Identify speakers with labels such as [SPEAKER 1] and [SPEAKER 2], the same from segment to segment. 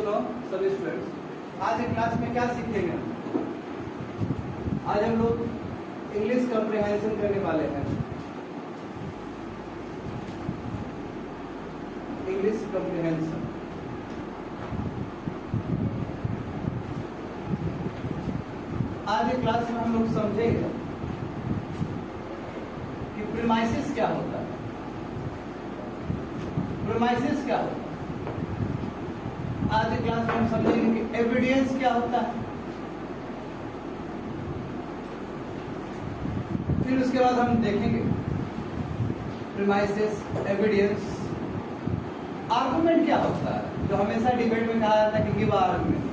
[SPEAKER 1] सुनो सभी स्टूडेंट्स, आज की क्लास में क्या सीखेंगे? आज हम लोग इंग्लिश कॉम्प्रिहेंशन करने वाले हैं। English comprehension. आज की क्लास में हम लोग समझेंगे कि प्रीमाइसेस क्या होता है। प्रीमाइसेस क्या होता है? आज की क्लास में हम समझेंगे कि एविडेंस क्या होता है। फिर उसके बाद हम देखेंगे प्रीमाइसेस, एविडेंस, आर्गुमेंट क्या होता है, जो हमेशा डिबेट में कहा जाता है कि गिव आर्गुमेंट।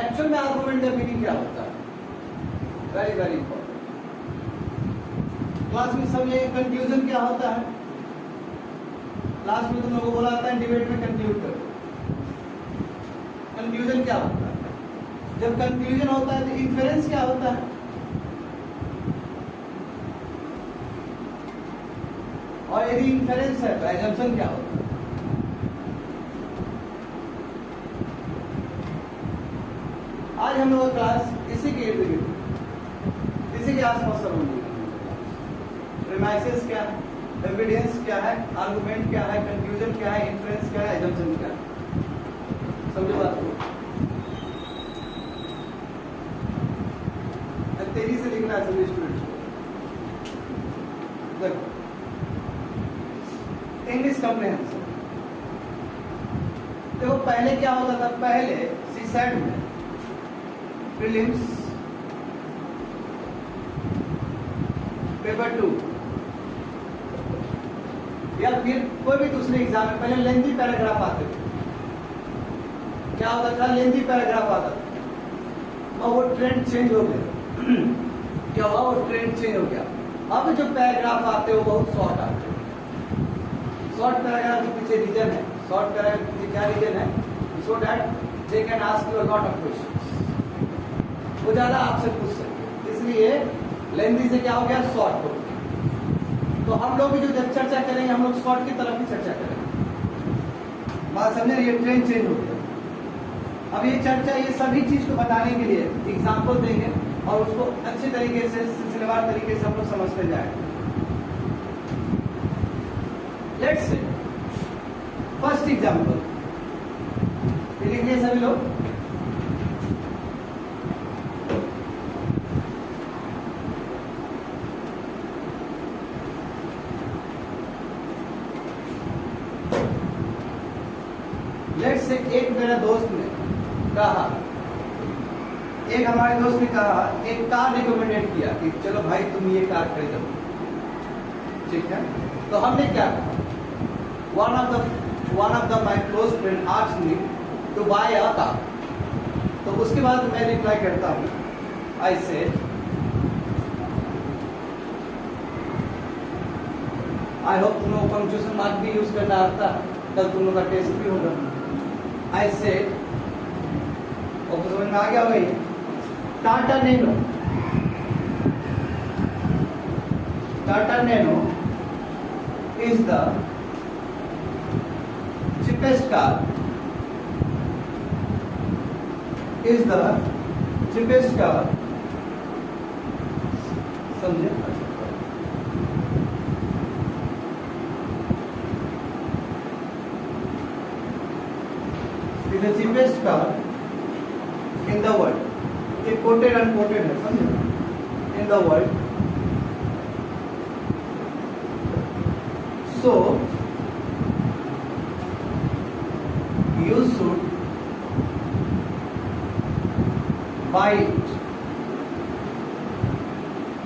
[SPEAKER 1] एक्चुअल में आर्गुमेंट का मीनिंग क्या होता है? Very very important. क्लास में समझिए कंक्लूजन क्या होता है। लास्ट में तुम लोगों को बोला जाता है डिबेट में कंक्लूड करो। कंक्लूजन क्या होता है? जब कंक्लूजन होता है तो इन्फेरेंस क्या होता है? और यदि इन्फेरेंस है तो एजम्पशन क्या होता है? आज हम लोग क्लास इसी के इसी के आसपास होंगे। प्रीमाइसेस क्या है, एविडेंस क्या है, आर्गुमेंट क्या है, कंक्लूजन क्या है, इन्फेरेंस क्या है, एजम्पशन क्या है। समझो बात को। तेजी से लिखना है सभी स्टूडेंट्स को। देखो इंग्लिश कॉम्प्रिहेंशन। देखो पहले क्या होता था? पहले सीसेट में प्रीलिम्स, पेपर 2 या फिर कोई भी दूसरे एग्जाम में पहले लेंथी पैराग्राफ आते थे। क्या होता था? लेंथी पैराग्राफ आता था और वो ट्रेंड चेंज हो गया। क्या हुआ? वो ट्रेंड चेंज हो गया। अब जो पैराग्राफ आते हैं वो बहुत शॉर्ट आते हैं। शॉर्ट पैराग्राफ के पीछे रीजन है। शॉर्ट पैराग्राफ के पीछे क्या रीजन है? So that they can ask you a lot of questions. वो ज्यादा आपसे पूछ सकते, इसलिए लेंथी से क्या हो गया? शॉर्ट हो गया। तो हम लोग भी जो जब चर्चा करेंगे हम लोग शॉर्ट की तरफ ही चर्चा करेंगे। बात समझे? ये ट्रेंड चेंज हो गया। अब ये चर्चा ये सभी चीज को बताने के लिए एग्जाम्पल देंगे और उसको अच्छे तरीके से सिलसिलेवार तरीके से हम लोग समझते जाएंगे। लेट्स से फर्स्ट एग्जाम्पल लिखिए सभी लोग। लेट्स से एक मेरा दोस्त ने कहा, एक हमारे दोस्त ने कहा, एक कार रिकमेंडेड किया कि चलो भाई तुम ये कार खरीदो। ठीक है, तो हमने क्या कहा? one of the my close friend asked me to buy a car। तो उसके बाद मैं रिप्लाई करता हूँ, I said I hope तुम लोग पंक्चुएशन मार्क भी यूज करना आता है, तब तुम लोग का टेस्ट भी होगा। I said और समझ में आ गया होगा ये Tata nano. Tata nano is the cheapest car, is the cheapest car। समझे? is the cheapest car in the world। ये quoted unquoted है, समझे? in the world। so you should buy it।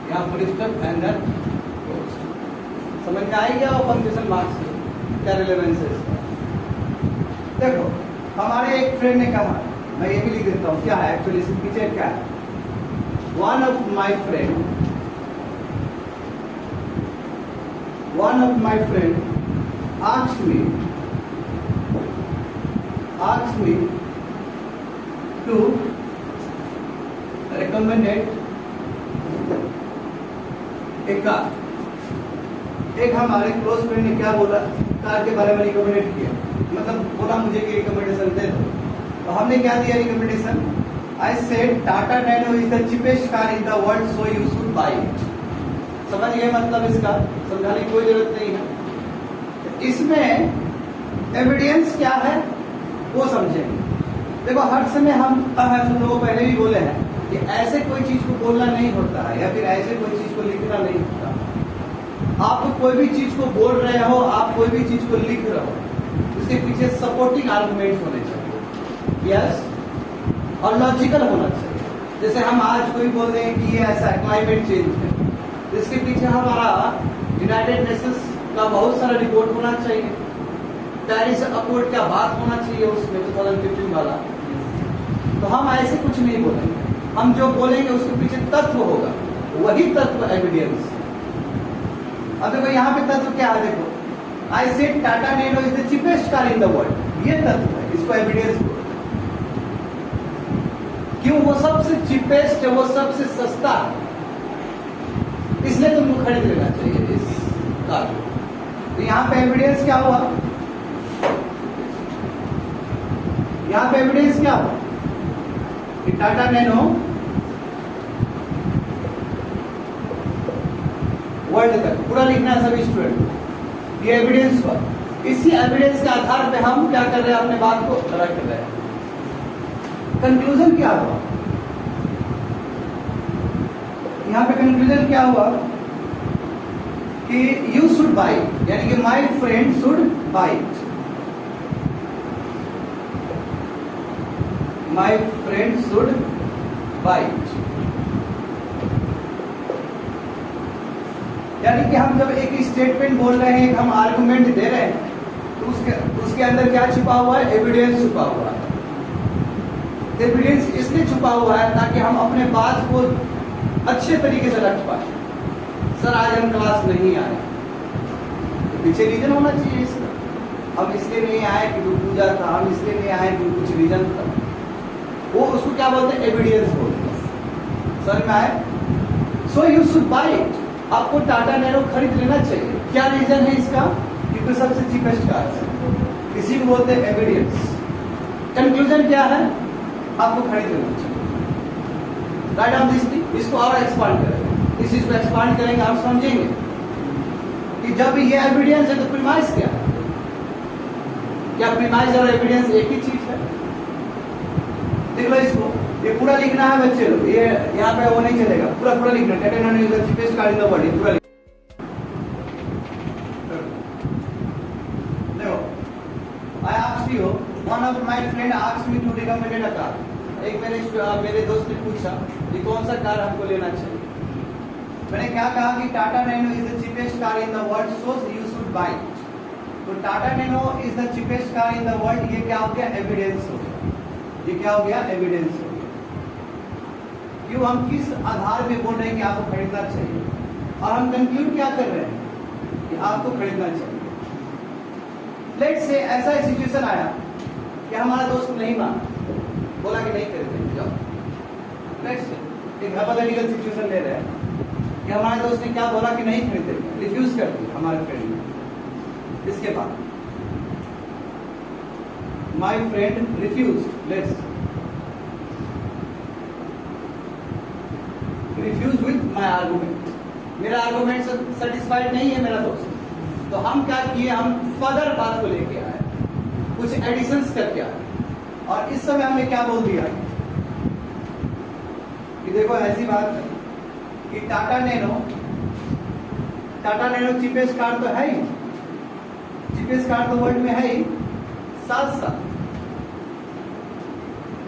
[SPEAKER 1] यहाँ फुल स्टॉप एंड देन समझ में आ गया? और punctuation marks से क्या रिलेवेंस है इसका? देखो हमारे एक फ्रेंड ने कहा, मैं ये भी लिख देता हूँ क्या है एक्चुअली इसके पीछे क्या है। one of my friend asked me to recommend a car। एक हमारे क्लोज फ्रेंड ने क्या बोला? कार के बारे में रिकमेंडेड किया, मतलब बोला मुझे कि रिकमेंडेशन दे दो, तो हमने क्या दिया recommendation? I said Tata nano is the cheapest car in the world so you should buy it. समझ गए मतलब इसका? समझाने की कोई जरूरत नहीं है। इसमें एविडेंस क्या है वो समझेंगे। देखो हर समय हम लोगों पहले भी बोले हैं कि ऐसे कोई चीज को बोलना नहीं होता है या फिर ऐसे कोई चीज को लिखना नहीं होता। आप कोई भी चीज को बोल रहे हो, आप कोई भी चीज को लिख रहे हो, उसके पीछे सपोर्टिंग आर्गुमेंट होने चाहिए, यस, और लॉजिकल होना चाहिए। जैसे हम आज कोई बोल दें कि ये ऐसा क्लाइमेट चेंज है, इसके पीछे हमारा यूनाइटेड नेशंस का बहुत सारा रिपोर्ट होना चाहिए, पेरिस अकॉर्ड का बात होना चाहिए उसमें 2015 वाला। तो हम ऐसे कुछ नहीं बोलेंगे, हम जो बोलेंगे उसके पीछे तत्व होगा, वही तत्व एविडेंस। अब देखो यहाँ पे तत्व क्या है, देखो I said Tata nano is the cheapest car in the world, ये तत्व है, इसको एविडेंस बोलते हैं। क्यों? वो सबसे चीपेस्ट है, वो सबसे सस्ता है, इसलिए तुमको खरीद लेना चाहिए इस कार को। तो यहाँ पे एविडेंस क्या हुआ? यहाँ पे एविडेंस क्या हुआ कि टाटा नैनो वर्ल्ड तक पूरा लिखना है सभी स्टूडेंट, ये एविडेंस हुआ। इसी एविडेंस के आधार पे हम क्या कर रहे हैं, अपने बात को रख रहे हैं। कंक्लूजन क्या हुआ यहाँ पे? कंक्लूजन क्या हुआ कि यू शुड बाय, यानी कि my friend should buy, my friend should buy. यानी कि हम जब एक स्टेटमेंट बोल रहे हैं, हम आर्गुमेंट दे रहे हैं, तो उसके अंदर क्या छुपा हुआ है? एविडेंस छुपा हुआ है। एविडेंस इसलिए छुपा हुआ है ताकि हम अपने बात को अच्छे तरीके से रख पाए। सर आज हम क्लास नहीं आए, तो पीछे रीजन होना चाहिए इसका। हम इसलिए नहीं आए कि पूजा था, हम इसलिए नहीं आए कि कुछ रीजन था, वो उसको क्या बोलते हैं? एविडेंस बोलते हैं। सर में आए, सो यू शुड बाय इट, आपको टाटा नैनो खरीद लेना चाहिए। क्या रीजन है इसका? क्योंकि सबसे चीपेस्ट कार है, इसी को बोलते हैं एविडेंस। कंक्लूजन क्या है? आपको खरीद लेना चाहिए। राइट ऑन दिस थिंग, इसको और एक्सपांड करेंगे, इस चीज को एक्सपांड करेंगे, आप समझेंगे कि जब ये एविडेंस है तो प्रीमाइस क्या है? क्या प्रीमाइस और एविडेंस एक ही चीज है? देख लो इसको, ये पूरा लिखना है बच्चे लोग, ये यहाँ पे वो नहीं चलेगा, पूरा पूरा लिखना। Tata nano is the cheapest car in the world, पूरा देखो। I asked you, one of my friend asked me to recommend a car. एक मेरे दोस्त ने पूछा कि कौन सा कार हमको लेना चाहिए। मैंने क्या कहा कि Tata nano is the cheapest car in the world so you should buy it. तो Tata nano is the cheapest car in the world, ये क्या हो गया? एविडेंस हो गया। ये क्या हो गया? एविडेंस हो गया। क्यों? हम किस आधार पे बोल रहे हैं कि आपको खरीदना चाहिए, और हम कंक्लूड क्या कर रहे हैं कि आपको खरीदना चाहिए। लेट्स से ऐसा सिचुएशन आया कि हमारा दोस्त नहीं माना, बोला कि नहीं खरीदेंगे, जाओ। लेट्स से एक हाइपोथेटिकल सिचुएशन ले रहे हैं कि हमारे दोस्त ने क्या बोला कि नहीं खरीदेंगे, रिफ्यूज कर दिया हमारे फ्रेंड ने। इसके बाद my friend refuse, let's refuse with my argument. मेरा आर्गुमेंट सेटिस्फाइड नहीं है मेरा दोस्त, तो हम क्या किए? हम फर्दर बात को लेके आए, कुछ एडिशंस करके आए, और इस समय हमने क्या बोल दिया कि देखो ऐसी बात है कि टाटा नैनो चीपेस्ट कार तो है ही, चीपेस्ट कार तो वर्ल्ड में है ही, साथ साथ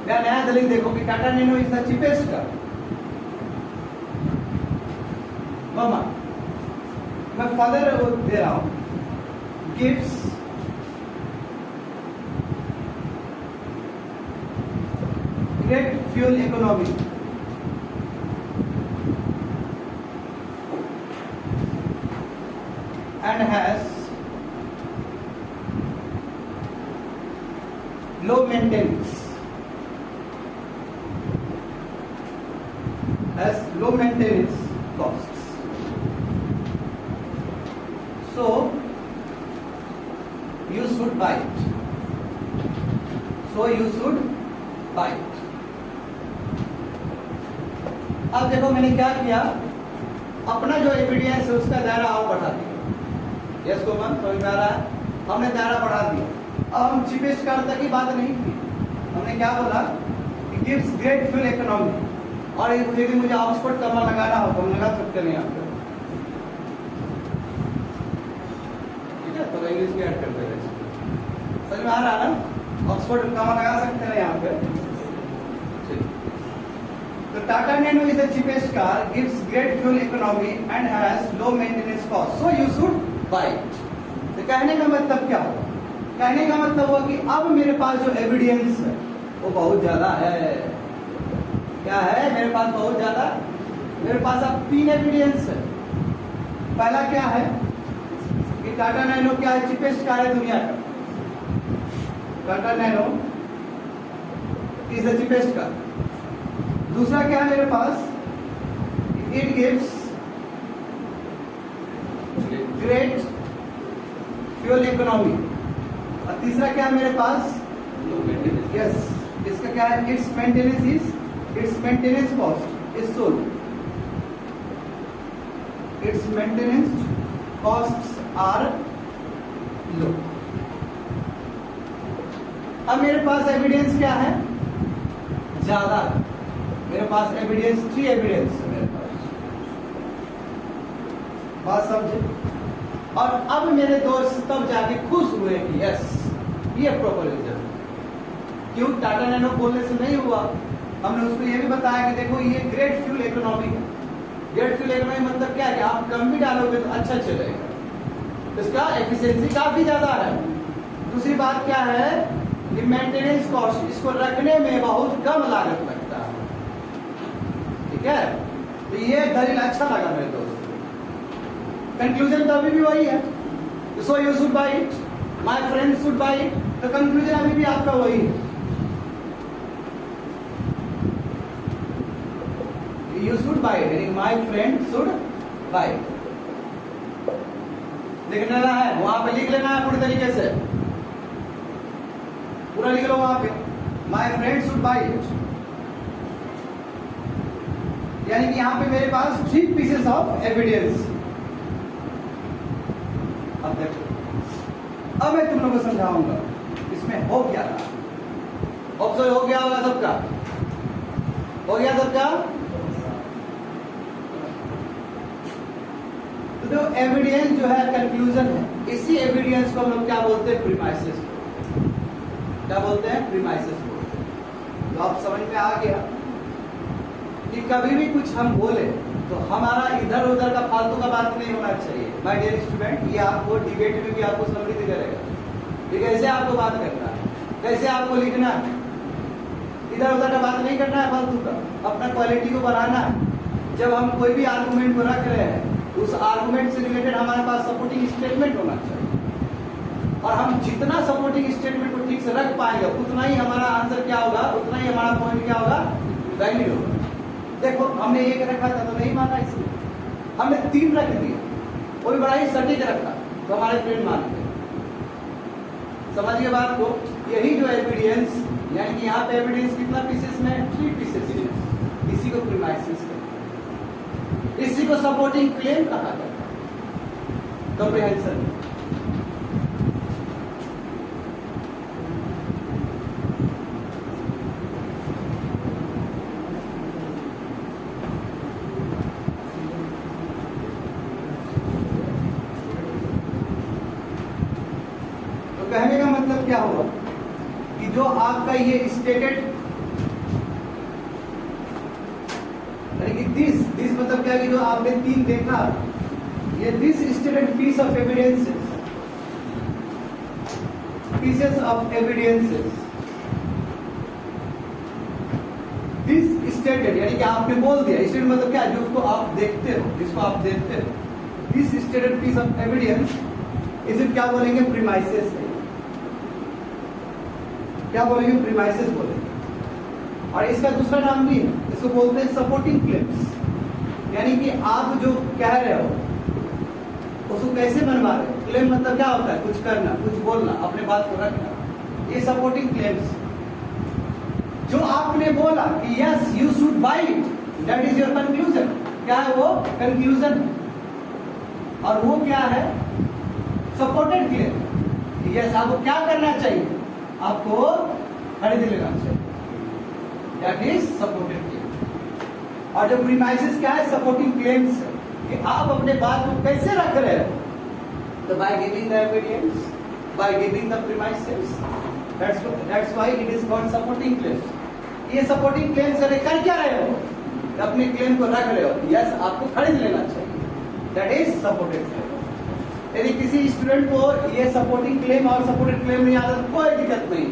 [SPEAKER 1] क्या नया दलील देखो कि Tata nano is the cheapest car. मामा मैं फर्दर दे रहा हूं, gives great fuel economy and has low maintenance, costs. So buy it. So you should buy it. अब देखो मैंने क्या किया, अपना जो एविडेंस है उसका दायरा और बढ़ा दिया। यस कोमल, समझ में आ रहा है? हमने दायरा बढ़ा दिया। अब हम चीपेस्ट कार तक की बात नहीं की, हमने क्या बोला, it gives great fuel economy. और यदि मुझे ऑक्सफोर्ड कमा लगाना हो तो हम लगा सकते हैं यहाँ पे, ठीक है? तो इंग्लिश में ऐड कर देगा, समझ में आ रहा है ना? ऑक्सफोर्ड कमा लगा सकते हैं यहाँ पे। तो Tata nano is the cheapest car, gives great fuel economy and has low maintenance cost, so you should buy it. तो कहने का मतलब क्या हुआ? कहने का मतलब हुआ कि अब मेरे पास जो एविडेंस है वो बहुत ज्यादा है। क्या है मेरे पास? बहुत ज्यादा। मेरे पास अब 3 एविडेंस है। पहला क्या है कि टाटा नैनो क्या है? चीपेस्ट कार है दुनिया का। Tata nano is the cheapest car. दूसरा क्या है मेरे पास? It gives great fuel economy. और तीसरा क्या है मेरे पास? यस, इसका क्या है? its maintenance cost is so low. Its maintenance costs are low. अब मेरे पास एविडेंस क्या है? ज्यादा। मेरे पास एविडेंस 3 एविडेंस है मेरे पास, बात समझे? और अब मेरे दोस्त तब जाके खुश हुए कि यस ये प्रोपोजल। क्यों? टाटा नैनो बोलने से नहीं हुआ, हमने उसको ये भी बताया कि देखो ये ग्रेट फ्यूल इकोनॉमी है। ग्रेट फ्यूल इकोनॉमी मतलब क्या है कि आप कम भी डालोगे तो अच्छा चलेगा, इसका एफिशिएंसी काफी ज्यादा है। दूसरी बात क्या है कि मेंटेनेंस कॉस्ट, इसको रखने में बहुत कम लागत लगता है, ठीक है? तो ये दलील अच्छा लगा मेरे दोस्त। कंक्लूजन तो अभी भी वही है, सो you should buy it, my friend should buy it. तो कंक्लूजन अभी भी आपका वही है, you should buy it, यानी my friend should buy it। लिख लेना है, वहां पे लिख लेना है पूरी तरीके से, पूरा लिख लो वहां पे, my friend should buy it। यानी कि यहां पे मेरे पास 3 pieces of evidence। अब देखो, अब मैं तुम लोगों को समझाऊंगा इसमें हो क्या रहा। ऑप्शन हो गया होगा सबका? हो गया सबका? तो एविडेंस जो है कंक्लूजन है, इसी एविडेंस को हम लोग क्या बोलते हैं? प्रीमाइसेस। क्या बोलते हैं? प्रीमाइसेस बोलते हैं। तो आप समझ में आ गया कि कभी भी कुछ हम बोले तो हमारा इधर उधर का फालतू का बात नहीं होना चाहिए। माय डियर स्टूडेंट, ये आपको डिबेट में भी आपको समृद्ध करेगा कि कैसे आपको बात करना है, कैसे आपको लिखना है। इधर उधर का बात नहीं करना है फालतू का, अपना क्वालिटी को बढ़ाना है। जब हम कोई भी आर्गुमेंट को रख रहे हैं, उस आर्गुमेंट से रिलेटेड हमारे पास सपोर्टिंग स्टेटमेंट होना चाहिए। और हम जितना सपोर्टिंग स्टेटमेंट को ठीक से रख पाएंगे उतना ही हमारा आंसर क्या होगा, उतना ही हमारा पॉइंट क्या होगा? वैल्यू होगा। देखो हमने 1 रखा था तो नहीं माना, इसलिए हमने 3 रख दिया, वो भी बड़ा ही सटीक रखा तो हमारे फ्रेंड मान गए। समझिए बात को। यही जो एविडेंस, यानी कि यहाँ पे एविडेंस कितना पीसेस में? 3 पीसेस में। इसी को प्रीमाइसेस कहते हैं, इसी को सपोर्टिंग क्लेम कहा जाता है कॉम्प्रिहेंशन। तो कहने का मतलब क्या हुआ कि जो आपका ये स्टेटेड, दिस मतलब क्या कि जो आपने 3 देखा, ये this stated piece of evidences, pieces of evidences, this stated यानी कि आपने बोल दिया। स्टेटेड मतलब क्या? जो उसको आप देखते हो, जिसको आप देखते हो। This stated piece of evidence इसे क्या बोलेंगे? प्रीमाइसेस। क्या बोलेंगे? प्रीमाइसेस बोलेंगे। और इसका दूसरा नाम भी है, इसको बोलते हैं सपोर्टिंग क्लेम्स। यानी कि आप जो कह रहे हो उसको कैसे बनवा रहे हो? क्लेम मतलब क्या होता है? कुछ करना, कुछ बोलना, अपने बात को रखना। ये सपोर्टिंग क्लेम्स। जो आपने बोला कि yes you should buy it, that is your conclusion. क्या है वो? कंक्लूजन। और वो क्या है? Supported claim. यस आपको क्या करना चाहिए? आपको खरीद लेना चाहिए, दैट इज सपोर्टेड क्लेम। और जो प्रीमाइसेस क्या है? सपोर्टिंग क्लेम्स, कि आप अपने बात को कैसे रख रहे हो? तो by giving the evidence, by giving the premises, that's why it is called supporting claims. ये सपोर्टिंग क्लेम्स कर क्या रहे हो? अपने क्लेम को रख रहे हो, यस आपको खरीद लेना चाहिए, दैट इज सपोर्टेड क्लेम। यदि किसी स्टूडेंट को ये सपोर्टिंग क्लेम और सपोर्टेड क्लेम नहीं आता तो कोई दिक्कत नहीं,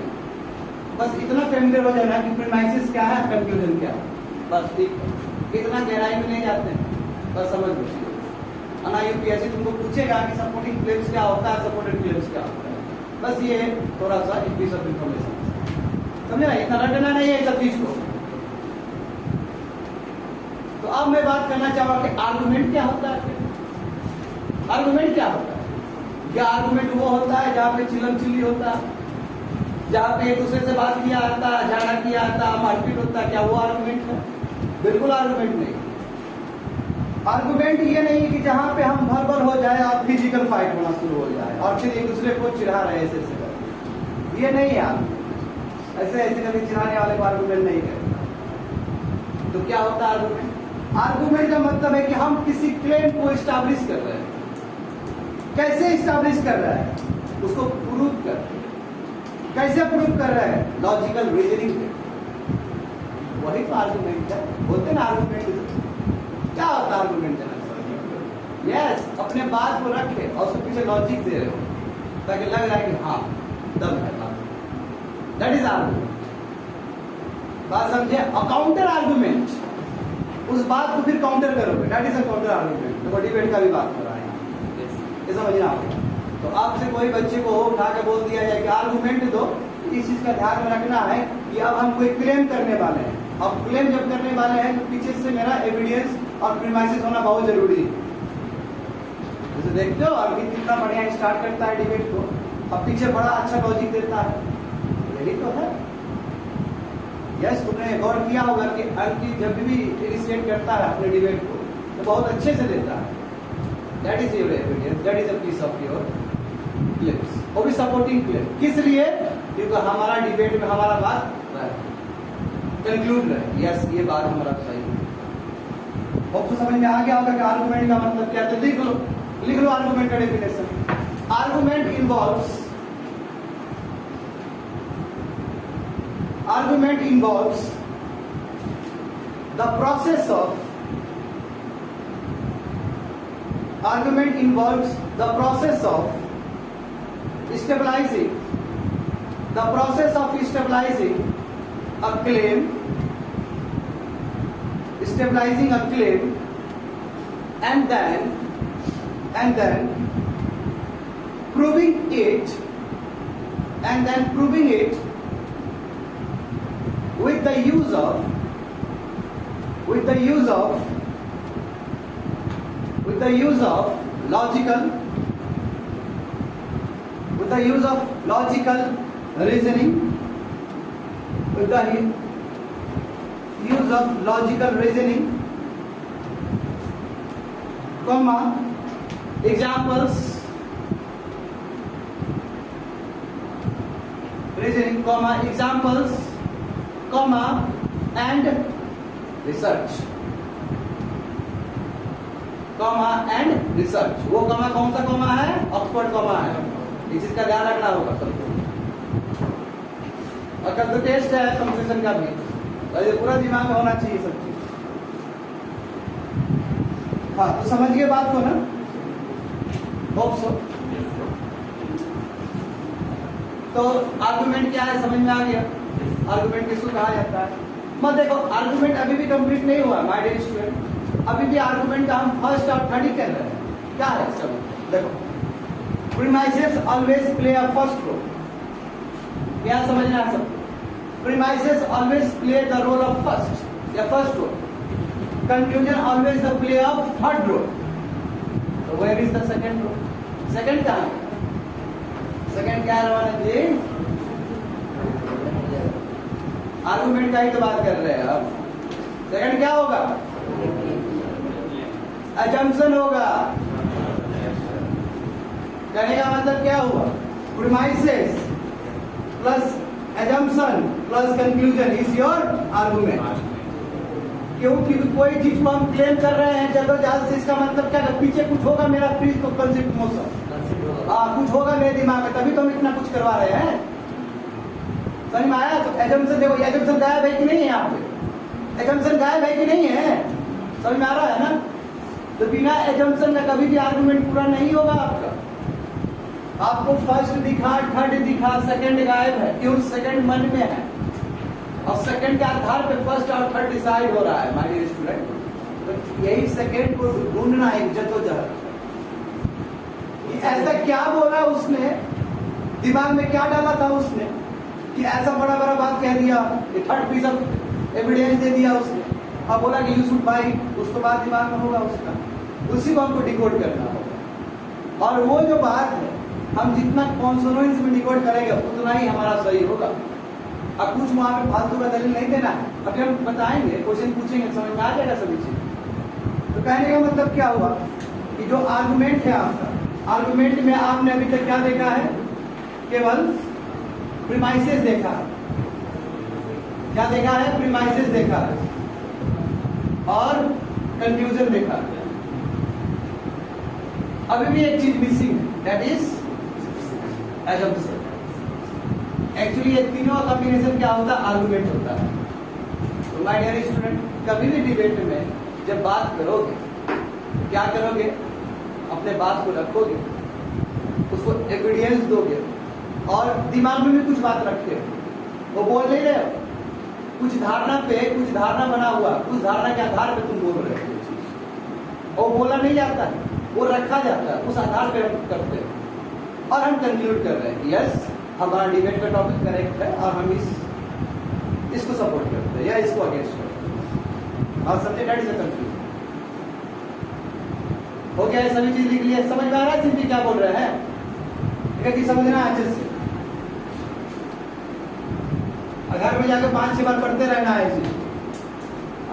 [SPEAKER 1] बस इतना फेमिलियर हो जाना कि प्रीमाइसेस क्या है, कंक्लूजन क्या है, बस ठीक है। इतना गहराई में नहीं जाते हैं, बस समझ लीजिए। अना यूपीएससी तुमको पूछेगा कि सपोर्टिंग क्लेम्स क्या होता है, सपोर्टेड क्लेम्स क्या होता है, बस ये थोड़ा सा एक पीस ऑफ इंफॉर्मेशन समझे ना, इतना रटना नहीं है सब चीज को। तो अब मैं बात करना चाहूंगा कि आर्गुमेंट क्या होता है। आर्गुमेंट क्या होता है? क्या आर्गुमेंट वो होता है जहाँ पे चिलम चिल्ली होता है, जहाँ पे एक दूसरे से बात किया जाता है, झगड़ा किया जाता है, मारपीट होता है, क्या वो आर्गुमेंट है? बिल्कुल आर्गुमेंट नहीं। आर्गुमेंट ये नहीं कि जहां पे हम वर्बल हो जाए और फिजिकल फाइट होना शुरू हो जाए और फिर एक दूसरे को चिढ़ा रहे ऐसे ऐसे कर, ये नहीं है। ऐसे ऐसे करके चिढ़ाने वाले को आर्गुमेंट नहीं कहते। तो क्या होता है आर्गुमेंट? आर्गुमेंट का मतलब है कि हम किसी क्लेम को इस्टेब्लिश कर रहे हैं। कैसे इस्टेब्लिश कर रहे हैं? उसको प्रूव कर। कैसे प्रूव कर रहे हैं? लॉजिकल रीजनिंग से। वही तो आर्गुमेंट है, होते ना आर्गुमेंट। क्या होता है आर्गुमेंट? यस, अपने बात को रखे और उसके पीछे लॉजिक दे रहे हो ताकि लग रहा है कि हाँ दम है बात, दैट इज आर्गुमेंट। बात समझे? काउंटर आर्गुमेंट, उस बात को फिर काउंटर करोगे, that is a counter argument. तो डिबेट का भी बात कर रहा है ये समझना आपको। तो आपसे कोई बच्चे को उठा के बोल दिया जाए कि आर्गुमेंट दो, इस चीज का ध्यान में रखना है कि अब हम कोई क्लेम करने वाले हैं। अब क्लेम जब करने वाले हैं तो पीछे से मेरा एविडेंस और प्रीमाइसेस होना बहुत जरूरी है। जैसे देखते हो अरविंद कितना बढ़िया स्टार्ट करता है डिबेट को, अब पीछे बड़ा अच्छा लॉजिक देता है, यही तो है। यस, तुमने गौर किया होगा कि अरविंद जब भी इनिशिएट करता है अपने डिबेट को तो बहुत अच्छे से देता है, that is your evidence, that is a piece of your claims. वो भी सपोर्टिंग क्लेम, किस लिए? क्योंकि हमारा डिबेट में हमारा बात कंक्लूड रहे, यस ये बात हमारा सही है। आपको समझ में आ गया होगा कि आर्गुमेंट का मतलब क्या है? तो लिख लो आर्गुमेंट का definition. Argument involves the process of stabilizing a claim, stabilizing a claim, and then proving it, with the use of logical reasoning, comma examples, comma and research, वो कॉमा कौन सा कॉमा है? ऑक्सफोर्ड कॉमा है। इस चीज का ध्यान रखना होगा सबको। और कल तो टेस्ट है कंप्यूटेशन का भी, तो ये पूरा दिमाग में होना चाहिए सब चीज। हाँ, तो समझ गए बात को ना? Hope so. तो आर्गुमेंट क्या है समझ में आ गया? आर्गुमेंट किसको कहा जाता है? मत देखो, आर्गुमेंट अभी भी कंप्लीट नहीं हुआ माय डियर स्टूडेंट, अभी भी आर्गुमेंट का हम फर्स्ट और थर्ड ही कर रहे हैं। क्या है इसका? देखो, premises always play a first role. क्या समझना है सबको? Premises always play the role of first role. Conclusion always the play of third role. तो where is the second role? Second कहाँ है? सेकंड क्या है रवाना जी? आर्गुमेंट का ही तो बात कर रहे हैं अब। सेकंड क्या होगा? अजम्पशन होगा। कहने का मतलब क्या हुआ? Premises plus assumption plus conclusion is your argument। क्योंकि कोई चीज को हम क्लेम कर रहे हैं जल्दोजल्द से, इसका मतलब क्या है? पीछे कुछ होगा मेरा प्री कंसेप्ट मोशन, कुछ होगा मेरे दिमाग में, तभी तो हम इतना कुछ करवा रहे हैं। समझ में आया? तो assumption देखो, ये assumption गायब है कि नहीं है? यहाँ पे assumption गायब है कि नहीं है? समझ में आ रहा है ना? तो बिना assumption का कभी भी आर्गुमेंट पूरा नहीं होगा आपका। आपको फर्स्ट दिखा, थर्ड दिखा, सेकंड गायब है, क्यों? सेकंड मन में है, और सेकंड के आधार पे फर्स्ट और थर्ड डिसाइड हो रहा है माय डियर स्टूडेंट। तो यही सेकंड को ढूंढना है जद्दोजहद। ऐसा क्या बोला उसने, दिमाग में क्या डाला था उसने कि ऐसा बड़ा बड़ा बात कह दिया, थर्ड पीस ऑफ एविडेंस दे दिया उसने, अब बोला कि यू शुड बाई, उसके बाद दिमाग में होगा उसका, उसी को हमको डिकोड करना होगा। और वो जो बात है हम जितना कॉन्सोनेंस में डिकोड करेंगे उतना ही हमारा सही होगा। अब कुछ वहां पे फालतू का दलील नहीं देना है, अभी हम बताएंगे, क्वेश्चन पूछेंगे, समझ में आ जाएगा सभी चीज। तो कहने का मतलब क्या हुआ कि जो आर्गुमेंट है आपका, आर्गुमेंट में आपने अभी तक क्या देखा है? केवल प्रीमाइसेस देखा है। क्या देखा है? प्रीमाइसेस देखा है और कंक्लूजन देखा है। अभी भी एक चीज मिसिंग है, दैट इज assumption। एक्चुअली ये तीनों कॉम्बिनेशन क्या होता है? आर्गुमेंट होता है। तो माय डियर स्टूडेंट, कभी भी डिबेट में जब बात करोगे, क्या करोगे? अपने बात को रखोगे, उसको एविडेंस दोगे, और दिमाग में भी कुछ बात रखते हो। वो बोल नहीं रहे हो, कुछ धारणा पे कुछ धारणा बना हुआ, उस धारणा के आधार पे तुम बोल रहे हो। वो बोला नहीं जाता है, वो रखा जाता है, उस आधार पे हम करते हैं और हम कंक्लूड कर रहे हैं यस हमारा डिबेट का टॉपिक करेक्ट है और हम इसको सपोर्ट करते हैं या इसको अगेंस्ट करते हैं। और समझे? That is a conclusion. हो गया? सभी चीज लिख लिया? समझ में आ रहा है सिंपली क्या बोल रहे हैं? ठीक है कि समझना अच्छे से। घर में जाकर 5-6 बार पढ़ते रहना है चीज,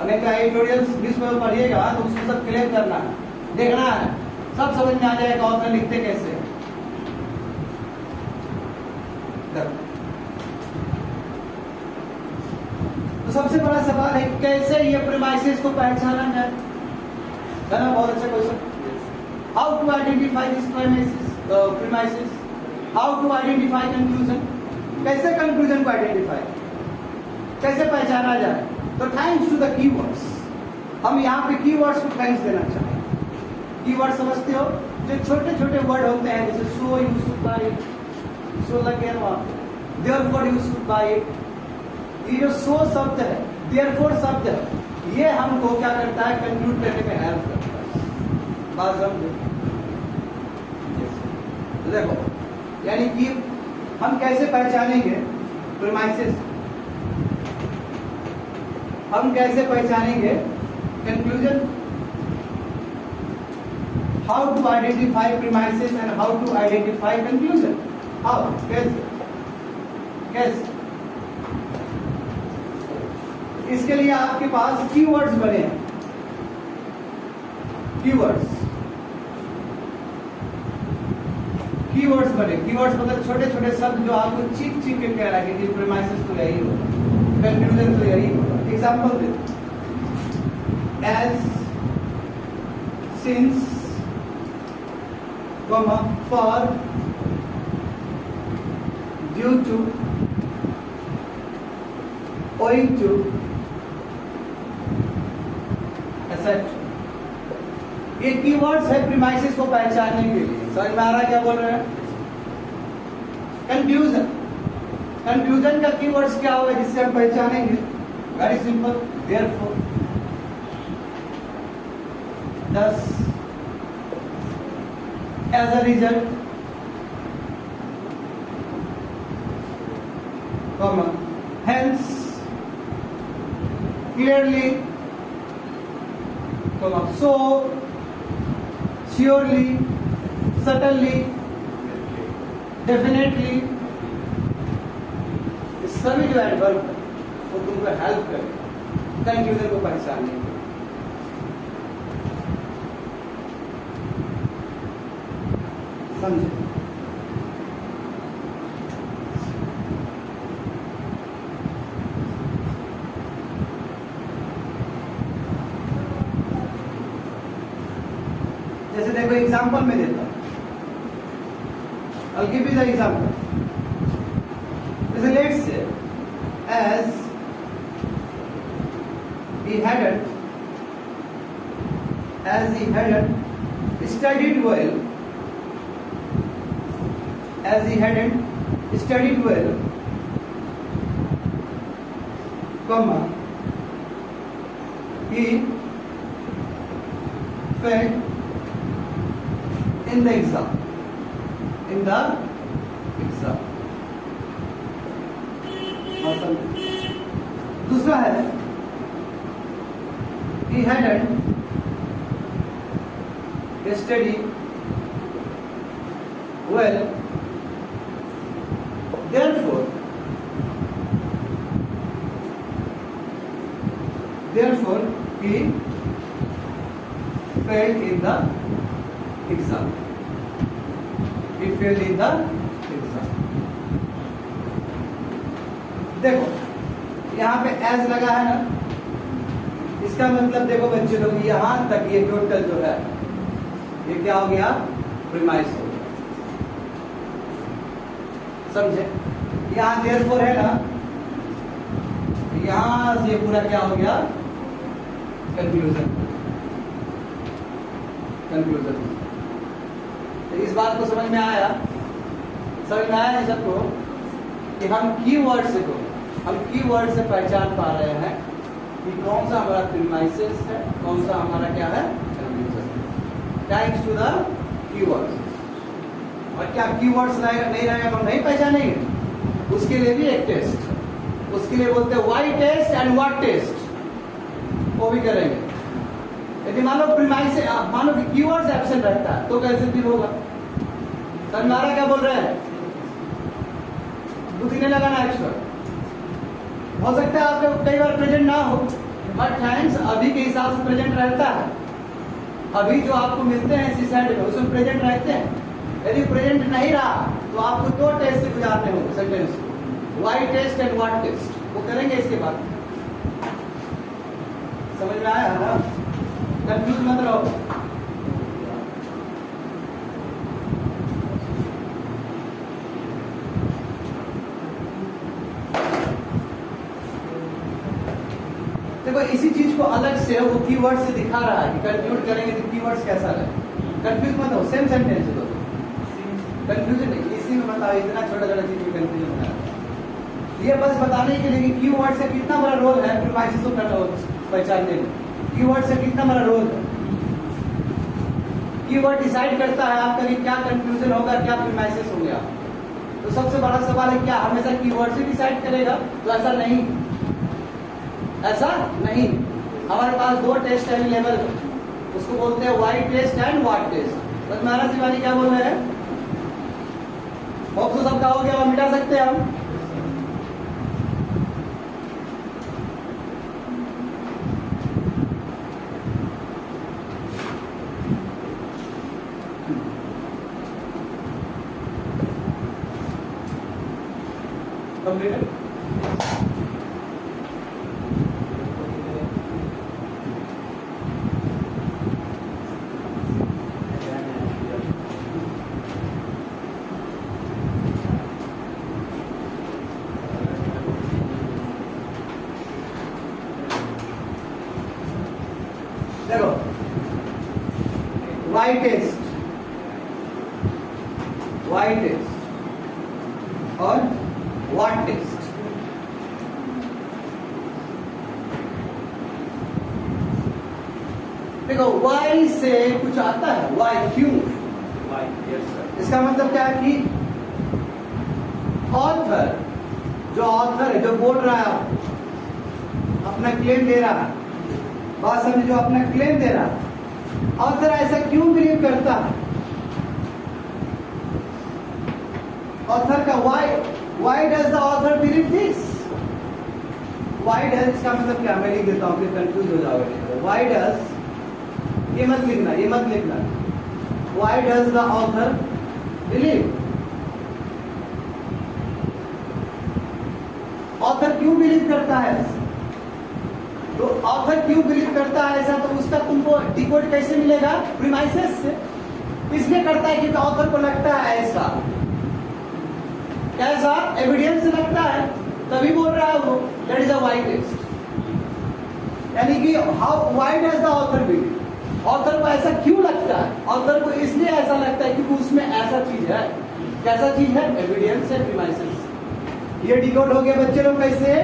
[SPEAKER 1] अगर क्या एडिटोरियल्स न्यूज़पेपर पढ़िएगा तो उसको सब क्लियर करना है, देखना है, सब समझ में आ जाएगा ऑथर लिखते कैसे हैं। तो सबसे बड़ा सवाल है कैसे ये प्रीमाइसेस को पहचाना जाए, है ना? बहुत अच्छा question. How to identify this premises, how to identify conclusion, कैसे कंक्लूजन को आइडेंटिफाई, कैसे पहचाना जाए? तो थैंक्स टू द कीवर्ड्स, हम यहाँ पे कीवर्ड्स को थैंक्स देना चाहेंगे। कीवर्ड समझते हो? जो छोटे छोटे वर्ड होते हैं, जैसे so you should buy it, so लग गया वहां पे, therefore you should buy it. ये जो सो शब्द है, देयरफॉर शब्द है, ये हमको क्या करता है? कंक्लूड करने में हेल्प करता है। बात समझो? देखो, यानी कि हम कैसे पहचानेंगे प्रीमाइसेस, हम कैसे पहचानेंगे conclusion, how to identify premises and how to identify conclusion. How? कैसे? कैसे? इसके लिए आपके पास कीवर्ड्स बने हैं। कीवर्ड्स बने, कीवर्ड्स मतलब छोटे छोटे शब्द जो आपको चीख चीख के कह रहा है कि प्रीमाइसेस तो यही होगा, कंक्लूजन तो यही होगा। एग्जाम्पल दे, as, since, for, due to, owing to, etcetera. ये कीवर्ड्स है प्रीमाइसेस को पहचानने के लिए। समझ में आ रहा है क्या बोल रहे हैं? कंक्लूजन, कंक्लूजन का कीवर्ड्स क्या होगा जिससे हम पहचानेंगे? Very simple, therefore, thus, as a result, comma, hence, clearly, comma, so surely, suddenly, definitely, सभी जो एडवर्ब है वो तुमको हेल्प करेगा कंक्लूजन को पहचानने में। समझे? जैसे देखो एग्जांपल में देता हूं, I'll give you the example. Let's say, as he hadn't studied well, comma, he failed in the exam. दूसरा है he hadn't studied well, therefore he failed in the exam. देखो यहाँ पे एज लगा है ना, इसका मतलब देखो बच्चे लोग यहां तक ये टोटल जो है ये क्या हो गया, प्रीमाइस हो गया। समझे? यहाँ देयरफॉर है ना, यहां से पूरा क्या हो गया, कंक्लूजन। तो इस बात को समझ में आया है सबको कि हम कीवर्ड से पहचान पा रहे हैं कि कौन सा हमारा प्रीमाइसेस है, कौन सा हमारा क्या है, conclusion, thanks to the keywords. और क्या कीवर्ड्स नहीं रहेगा तो नहीं पहचानेंगे, उसके लिए भी एक टेस्ट, उसके लिए बोलते हैं why test and what test, वो भी करेंगे। यदि मानो कि कीवर्ड्स एब्सेंट रहता है तो कैसे फिर होगा? सर नारा क्या बोल रहे हैं, बुद्धि नहीं लगाना एक्स्ट्रा। हो सकता है आपके कई बार प्रेजेंट ना हो, बट थैंक्स अभी के हिसाब से प्रेजेंट रहता है। अभी जो आपको मिलते हैं इसी साइड में उसमें प्रेजेंट रहते हैं। यदि प्रेजेंट नहीं रहा तो आपको दो टेस्ट से गुजारने होंगे sentence, why test and what test, वो करेंगे इसके बाद। समझ में आया ना? कंफ्यूज मत रहो। देखो इसी चीज को अलग से वो कीवर्ड से दिखा रहा है कि कंक्लूड करेंगे तो कीवर्ड्स कैसा रहे। कंफ्यूज मत हो, सेम सेंटेंस है, कंफ्यूजन नहीं। इसी में बताओ, इतना छोटा छोटा चीज में कंफ्यूजन है। ये बस बताने के लिए कि कीवर्ड से कितना बड़ा रोल है प्रीमाइसेस को पहचानने में। कीवर्ड से कितना बड़ा रोल है। कीवर्ड डिसाइड करता है आपका कि क्या कंक्लूजन होगा, क्या प्रीमाइसेस हो गया। तो सबसे बड़ा सवाल है, क्या हमेशा कीवर्ड से डिसाइड करेगा? तो ऐसा नहीं। हमारे पास दो टेस्ट अवेलेबल है, उसको बोलते हैं why test and what test. तो महाराज शिवानी क्या बोल रहे हैं? बॉक्स तो सबका हो गया, और मिटा सकते हैं हम। कंप्लीट। देखो व्हाई टेस्ट और व्हाट टेस्ट। देखो वाई से कुछ आता है, वाई क्यों, इसका मतलब क्या है कि ऑथर है जो बोल रहा है, अपना क्लेम दे रहा है, बात समझ, जो अपना क्लेम दे रहा है ऑथर ऐसा क्यों बिलीव करता है? ऑथर का why does the author believe this? Why does, इसका मतलब क्या, मैं लिख देता हूं फिर कंफ्यूज हो जाओगे। व्हाई डज, ये मत लिखना, why does the author believe? Author क्यों बिलीव करता है? तो ऑथर क्यों बिलीव करता है ऐसा, तो उसका तुमको डिकोड कैसे मिलेगा? प्रीमाइसेस से। इसलिए करता है क्योंकि ऑथर को लगता है ऐसा, कैसा एविडेंस लगता है, तभी बोल रहा है वो। That is a why test. यानी कि how why does the author believe, author को ऐसा क्यों लगता है? ऑथर को इसलिए ऐसा लगता है क्योंकि उसमें ऐसा चीज है। कैसा चीज है? एविडेंस है, प्रीमाइसेस। ये डिकोड हो गया बच्चे लोग कैसे?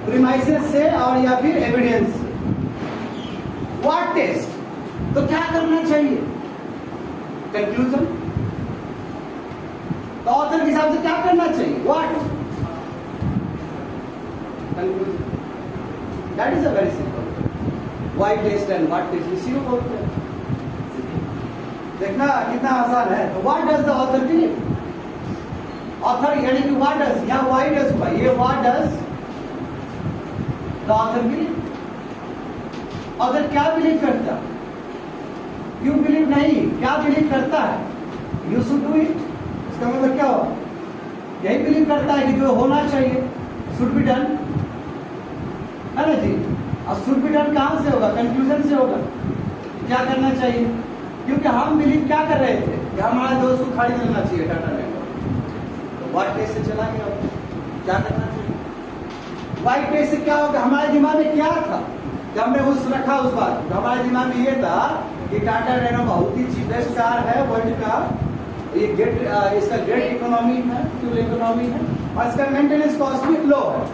[SPEAKER 1] प्रीमाइसेस से और या फिर एविडेंस से। व्हाट टेस्ट, तो क्या करना चाहिए? कंक्लूजन। तो ऑथर के हिसाब से क्या करना चाहिए? What? Conclusion. That is a very simple. Why test and what test इसी को बोलते हैं। देखना कितना आसान है। तो what does the author believe? Author यानी कि व्हाट डज, या व्हाई डज हुआ, ये what does the author believe. Author क्या बिलीव करता? क्यों बिलीव नहीं, क्या बिलीव करता है? You should do it. इसका मतलब क्या हुआ? यही बिलीव करता है कि जो होना चाहिए शुड बी डन, है ना जी। और शुड बी डन कहां से होगा? कंक्लूजन से होगा। क्या करना चाहिए? क्योंकि हम बिलीव क्या कर रहे थे कि हमारा दोस्त को खरीद लेना चाहिए टाटा नेटवर्क। तो व्हाट टेस्ट से चला गया, क्या करना चाहिए? व्हाई टेस्ट से क्या होगा? हमारे दिमाग में क्या था जब हमने उस रखा उस बात, तो हमारे दिमाग में ये था कि टाटा नैनो बहुत ही चीपेस्ट कार है वर्ल्ड का, ये इसका ग्रेट इकोनॉमी है, फ्यूल इकोनॉमी है, और इसका मेंटेनेंस कॉस्ट भी लो है।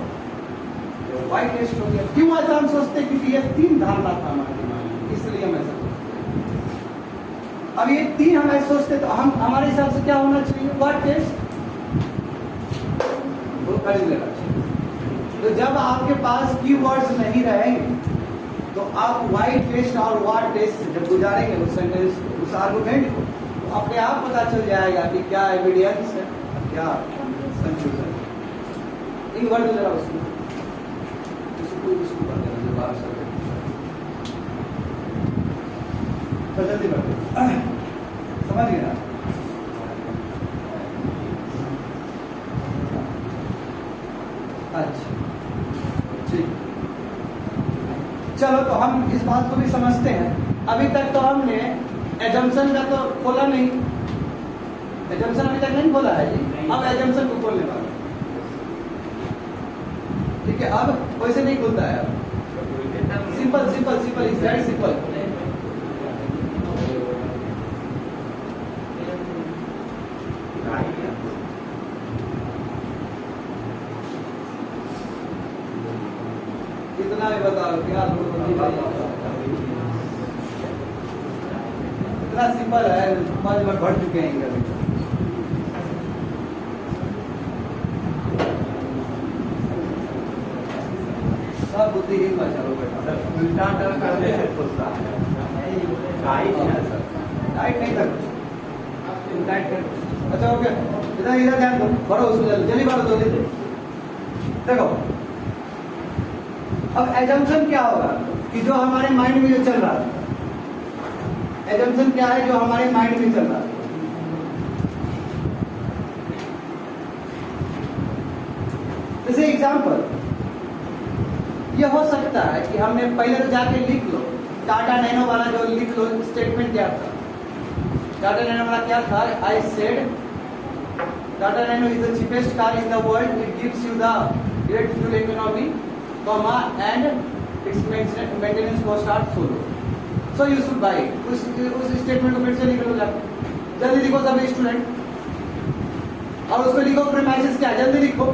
[SPEAKER 1] तो व्हाई टेस्ट हो गया। क्यों ऐसा हम सोचते? क्योंकि ये तीन धारणा था हमारे दिमाग में, इसलिए हम ऐसा सोचते। अब ये तीन हम ऐसे सोचते तो हम हमारे हिसाब से क्या होना चाहिए? व्हाट टेस्ट वो खरीद लेना चाहिए। तो जब आपके पास कीवर्ड्स नहीं रहेंगे तो आप व्हाई टेस्ट और व्हाट टेस्ट जब गुजारेंगे उस सेंटेंस, उस आर्गुमेंट को, तो अपने आप पता चल जाएगा कि क्या एविडेंस है, क्या कंक्लूजन है। इन वर्ड में जरा उसको कर देना जो बात कर जल्दी बढ़ते, समझ गए ना? अच्छा ठीक, चलो तो हम इस बात को भी समझते हैं। अभी तक तो हमने एजम्पशन का तो खोला नहीं, एजम्पशन अभी तक नहीं खोला है जी। अब एजम्पशन को खोलने वाला, ठीक है। अब वैसे नहीं खुलता है, simple simple simple, is very simple. कितना भी बताओ क्या इतना सिंपल है, समझ में बढ़ चुके हैं कभी। सब बुद्धिहीन बचा लो बेटा, उल्टा करने से खुलता है। टाइट नहीं कर, टाइट कर। अच्छा ओके, इधर ध्यान दो, बढ़ो उसमें जल्दी बढ़ो, जल्दी देखो। अब एजम्पशन क्या होगा कि जो हमारे माइंड में जो चल रहा है, एजम्पशन क्या है जो हमारे माइंड में चल रहा है। जैसे एग्जांपल ये हो सकता है कि हमने पहले तो जाके लिख लो टाटा नैनो वाला, जो लिख लो स्टेटमेंट क्या था। टाटा नैनो वाला क्या था? I said Tata nano is the cheapest car in the world, it gives you the great fuel economy, comma and its maintenance cost are so low, so you should buy it। उस statement को फिर से लिख लो, जल्दी लिखो सभी student, और उसको लिखो प्रीमाइसेस क्या, जल्दी लिखो।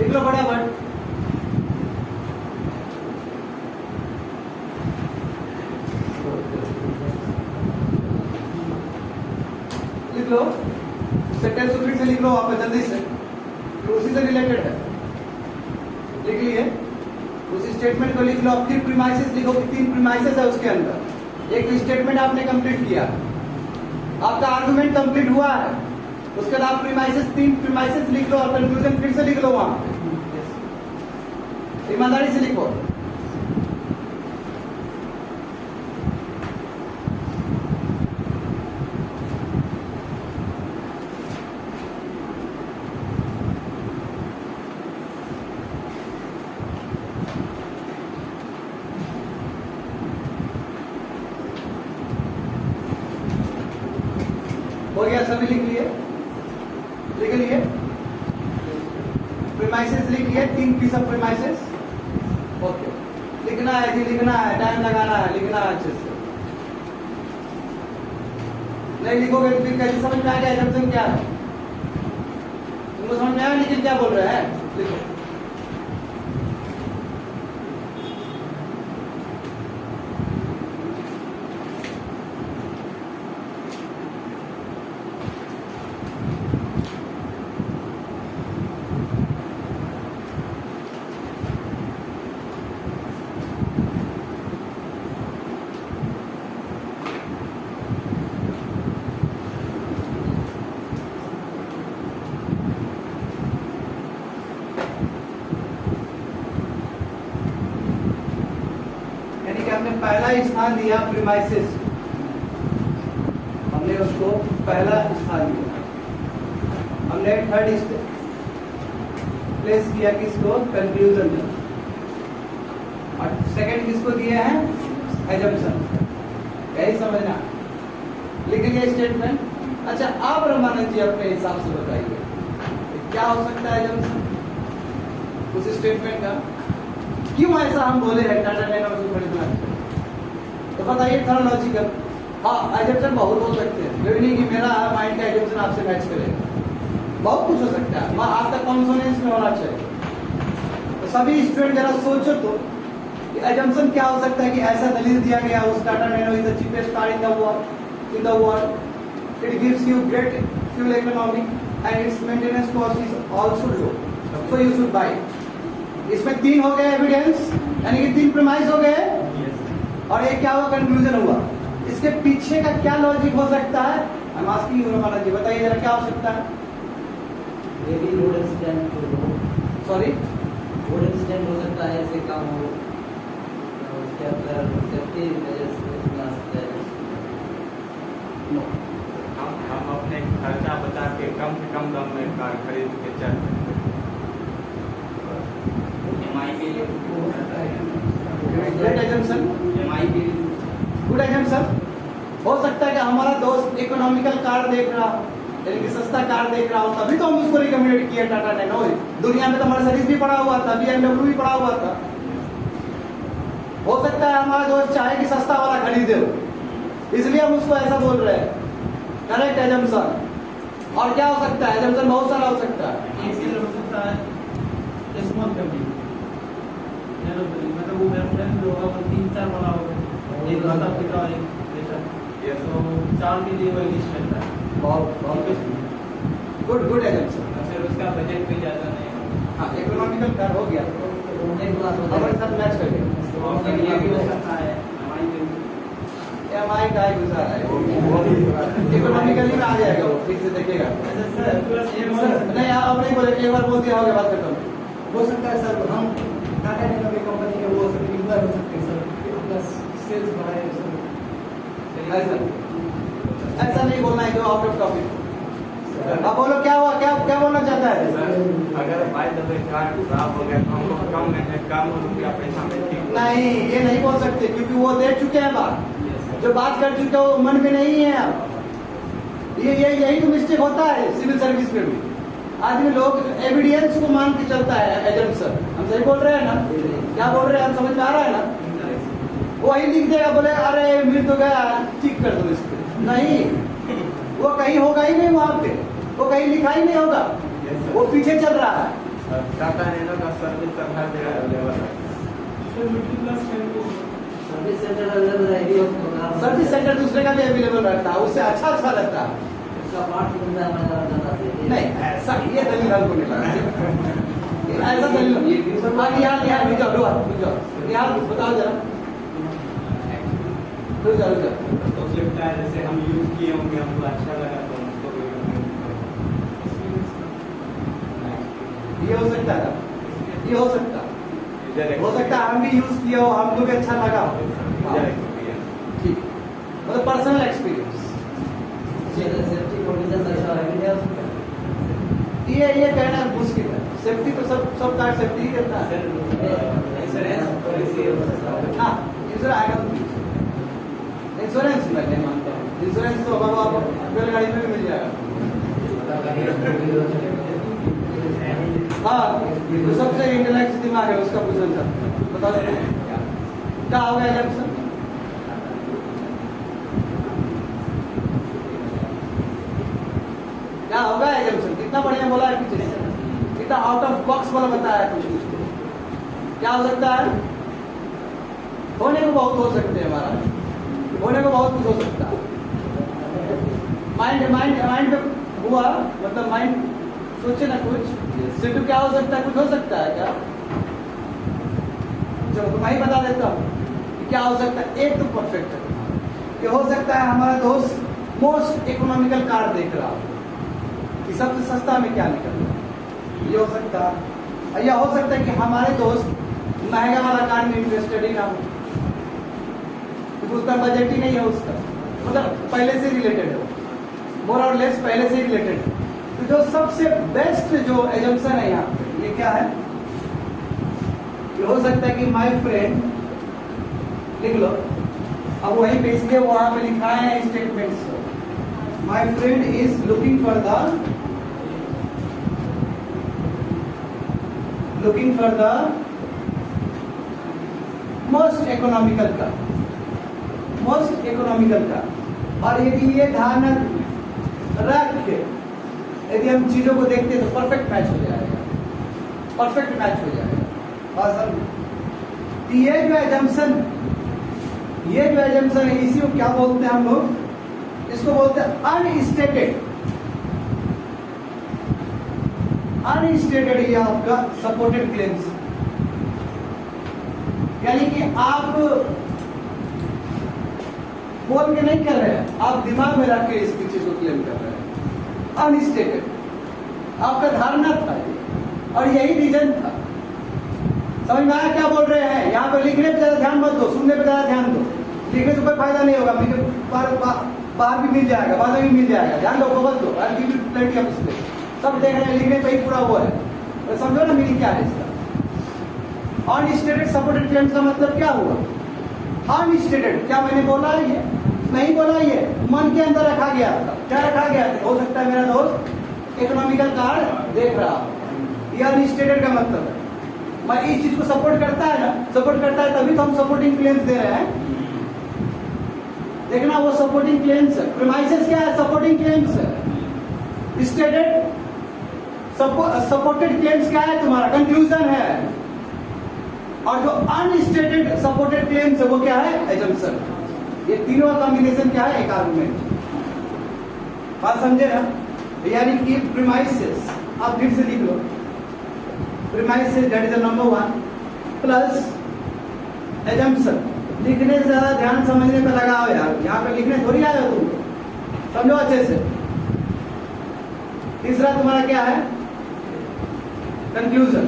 [SPEAKER 1] लिख लो फटाफट। लिख लो सेंटेंस को फिर से लिख लो आप जल्दी से, तो उसी से रिलेटेड है। लिख लिए उस स्टेटमेंट को लिख लो। अब फिर प्रीमाइसेस लिखो कि 3 प्रीमाइसेस है उसके अंदर। एक स्टेटमेंट आपने कंप्लीट किया, आपका आर्गुमेंट कंप्लीट हुआ है, उसके बाद आप प्रीमाइसेस 3 प्रीमाइसेस लिख लो और कंक्लूजन फिर से लिख लो वहां पे। ईमानदारी से लिखो। हो गया? सभी लिख लिए? लिख लिए? प्रीमाइसेस लिख लिए? 3 पीस ऑफ प्रीमाइसेस। ओके, लिखना है जी, लिखना है, टाइम लगाना है, लिखना है अच्छे से। नहीं लिखोगे तो फिर कैसे समझ में आ गया एजम्पशन क्या है? तुमको समझ में आया लेकिन क्या बोल रहे हैं? लिखो। हमने पहला स्थान दिया प्रीमाइसेस, हमने उसको पहला स्थान दिया। हमने थर्ड प्लेस किया किसको? कंक्लूजन में। और सेकंड किसको दिया है? एजम्पशन। यही समझना। लिख लिया स्टेटमेंट। अच्छा, आप रामानंद जी अपने हिसाब से बताइए क्या हो सकता है एजम्पशन उस स्टेटमेंट का? क्यों ऐसा हम बोले हैं टाटा नैनो से खरीदना? तो बताइए थोड़ा लॉजिकल। हाँ, एजम्पशन बहुत हो सकते हैं, ये नहीं कि मेरा माइंड का एजम्पशन आपसे मैच करेगा। बहुत कुछ हो सकता है, आपका कॉन्सोनेंस में होना चाहिए। तो सभी स्टूडेंट जरा सोचो तो एजम्पशन क्या हो सकता है कि ऐसा दलील दिया गया उस Tata nano is the cheapest car in the world, it gives you great fuel economy and it's maintenance cost is also low, so you should bye. इसमें 3 हो गए एविडेंस, यानी कि 3 प्रीमाइस हो गए, और एक क्या हुआ? कंक्लूजन हुआ। इसके पीछे का क्या लॉजिक हो सकता है? हम आस्किंग यू रामानंद जी, बताइए जरा क्या हो सकता है?
[SPEAKER 2] Road accident
[SPEAKER 1] sorry,
[SPEAKER 2] road accident हो सकता है, ऐसे काम हो, उसके अंदर सेफ्टी मेजर्स आ सकता है।
[SPEAKER 3] हम अपने खर्चा बचा के कम से कम दाम में कार खरीद के चल सकते हैं।
[SPEAKER 2] एमआई के लिए हो सकता है,
[SPEAKER 1] ग्रेट एजम्पशन,
[SPEAKER 2] एमआई के लिए
[SPEAKER 1] गुड एजम्पशन। हो सकता है कि हमारा दोस्त इकोनॉमिकल कार देख रहा हो, यानी कि सस्ता कार देख रहा हो, तभी तो हम उसको रिकमेंड किया टाटा नैनो। दुनिया में तो मर्सिडीज भी पड़ा हुआ था, BMW भी पड़ा हुआ था। हो सकता है हमारा दोस्त चाहे कि सस्ता वाला खरीदे हो, इसलिए हम उसको ऐसा बोल रहे हैं। Correct assumption. और क्या हो सकता है? एजम्पशन बहुत सारा हो सकता है।
[SPEAKER 4] हो सकता है स्मॉल फैमिली, मतलब वो मेरा फ्रेंड होगा, वो 3-4 वाला होगा, एक माता पिता एक बेटा, तो 4 के लिए वो लिस्ट रहता है।
[SPEAKER 1] बहुत गुड एजम्पशन।
[SPEAKER 4] फिर उसका बजट भी ज़्यादा नहीं होगा।
[SPEAKER 1] हाँ, इकोनॉमिकल कार हो गया, हमारे साथ मैच कर गया।
[SPEAKER 4] उसके लिए भी हो सकता है, एमआई के लिए
[SPEAKER 1] एमआई का ही गुजार है, इकोनॉमिकली में आ जाएगा वो, ठीक से देखिएगा। नहीं, आप नहीं बोले, एक बार बोल दिया हो गया, बात खत्म।
[SPEAKER 5] हो सकता है सर, हम टाटा नैनो की कंपनी के वो सब यूजर हो सकते हैं सर, अपना सेल्स बढ़ाए सर।
[SPEAKER 1] ऐसा नहीं बोलना है, जो आउट ऑफ टॉपिक। अब बोलो क्या हुआ, क्या बोलना चाहता है?
[SPEAKER 3] अगर बाय द वे कार खराब हो गया तो हम लोग कम रुपया पैसा में ठीक
[SPEAKER 1] नहीं, ये नहीं बोल सकते, क्योंकि वो दे चुके हैं बात, जो बात कर चुके हो मन में नहीं है अब। ये यही तो मिस्टेक होता है सिविल सर्विस में भी। आदमी लोग एविडेंस को मान के चलता है एजम्पशन। हम सही बोल रहे हैं ना? क्या बोल रहे हैं हम समझ में आ रहा है ना? वही लिख देगा, बोले अरे मिल तो गया, ठीक कर दो इसको। नहीं, वो कहीं होगा ही नहीं वहां पे, वो कहीं लिखा ही नहीं होगा, वो पीछे चल रहा है।
[SPEAKER 3] टाटा नैनो का सर्विस सब हर जगह अवेलेबल है।
[SPEAKER 4] Sir middle class family
[SPEAKER 2] service centre available रहेगी
[SPEAKER 1] सर्विस सेंटर दूसरे का भी अवेलेबल रहता है, उससे अच्छा लगता है।
[SPEAKER 2] उसका पार्ट मिलता है हमारा ज्यादा से
[SPEAKER 1] नहीं ऐसा ये दलील हमको नहीं लगा, ऐसा दलील यहाँ रुक जाओ यहाँ बताओ जरा, रुक जाओ
[SPEAKER 3] तो लगता है जैसे हम यूज किए होंगे, हमको अच्छा लगा तो हमको
[SPEAKER 1] ये हो सकता है, ये हो सकता है, हम भी यूज किए हो, हमको भी अच्छा लगा हो। ठीक, मतलब पर्सनल एक्सपीरियंस।
[SPEAKER 2] सेफ्टी प्रोविजन अच्छा है उसका।
[SPEAKER 1] ये कहना मुश्किल है, सेफ्टी तो सब कार सेफ्टी ही देता है।
[SPEAKER 2] इंश्योरेंस पॉलिसी
[SPEAKER 1] हाँ इंश्योरेंस मैं नहीं मानता हूँ, इंश्योरेंस तो अब आप रेलगाड़ी में भी मिल जाएगा। हाँ तो सबसे इंटेलेक्ट दिमाग है उसका पूछना चाहता हूँ, बताओ क्या होगा एजम्पशन? क्या होगा एजम्पशन? कितना बढ़िया बोला है पीछे से, कितना आउट ऑफ बॉक्स वाला बताया कुछ कुछ। क्या हो सकता है? होने को बहुत हो सकते हैं हमारा, होने को बहुत कुछ हो सकता है। माइंड हुआ मतलब माइंड सोचे ना कुछ, सिर्फ क्या हो सकता है? कुछ हो सकता है क्या? चलो तो मैं ही बता देता हूँ कि क्या हो सकता है। एक तो परफेक्ट है, ये हो सकता है हमारा दोस्त मोस्ट इकोनॉमिकल कार देख रहा हो कि सबसे सस्ता में क्या निकल रहा है, ये हो सकता है। या हो सकता है कि हमारे दोस्त महंगा वाला कार में इंटरेस्टेड ही ना हो, क्योंकि उसका बजट ही नहीं है उसका, मतलब पहले से रिलेटेड है, मोर और लेस पहले से रिलेटेड है। तो जो सबसे बेस्ट जो एजम्पशन है यहाँ पे ये क्या है? ये हो सकता है कि माय फ्रेंड, लिख लो, अब वही पे इसलिए वहां पे लिखा है statements, my friend is looking for the most economical का। और यदि ये ध्यान रख के यदि हम चीजों को देखते हैं तो परफेक्ट मैच हो जाएगा। और ये जो एजम्पशन है इसी को क्या बोलते हैं हम लोग? इसको बोलते हैं अनस्टेटेड ये आपका सपोर्टेड क्लेम्स। यानी कि आप बोल के नहीं कर रहे हैं, आप दिमाग में रख के इस चीज को क्लेम कर रहे हैं। अनस्टेटेड आपका धारणा था और यही रीजन था। समझ में आया क्या बोल रहे हैं? यहाँ पे लिखने पे ज्यादा ध्यान मत दो, सुनने पे ज्यादा ध्यान दो। लिखने से कोई फायदा नहीं होगा, बाहर भी मिल जाएगा, बाद में भी मिल जाएगा। ध्यान दो, फोकस दो, प्लेंटी ऑफ स्पेस। सब देख रहे हैं, लिखने पे ही पूरा हुआ है। तो समझो ना मीनिंग क्या है इसका। अनस्टेटेड सपोर्टेड क्लेम्स का मतलब क्या हुआ? अनस्टेटेड, क्या मैंने बोला है? ये नहीं बोला, ये मन के अंदर रखा गया था। क्या रखा गया था? हो सकता है मेरा दोस्त इकोनॉमिकल कार देख रहा हो, ये अनस्टेटेड का मतलब है। मैं इस चीज को सपोर्ट करता है ना, सपोर्ट करता है तभी तो हम सपोर्टिंग क्लेम्स दे रहे हैं। देखना वो सपोर्टिंग क्लेम्स है। प्रीमाइसेस क्या है? सपोर्टिंग क्लेम्स है। स्टेटेड सपोर्टेड क्लेम्स क्या है? तुम्हारा कंक्लूजन है। और जो अनस्टेटेड सपोर्टेड क्लेम्स है वो क्या है? एजम्पशन। ये तीनों का कॉम्बिनेशन क्या है? एक आर्गुमेंट। बात समझे ना? यानी कि प्रीमाइसेस, आप फिर से लिख लो, premises that is number 1 plus assumption. लिखने से ज्यादा ध्यान समझने पे लगाओ यार, यहाँ पे लिखने थोड़ी आए हो तुम, समझो अच्छे से। तीसरा तुम्हारा क्या है? कंक्लूजन।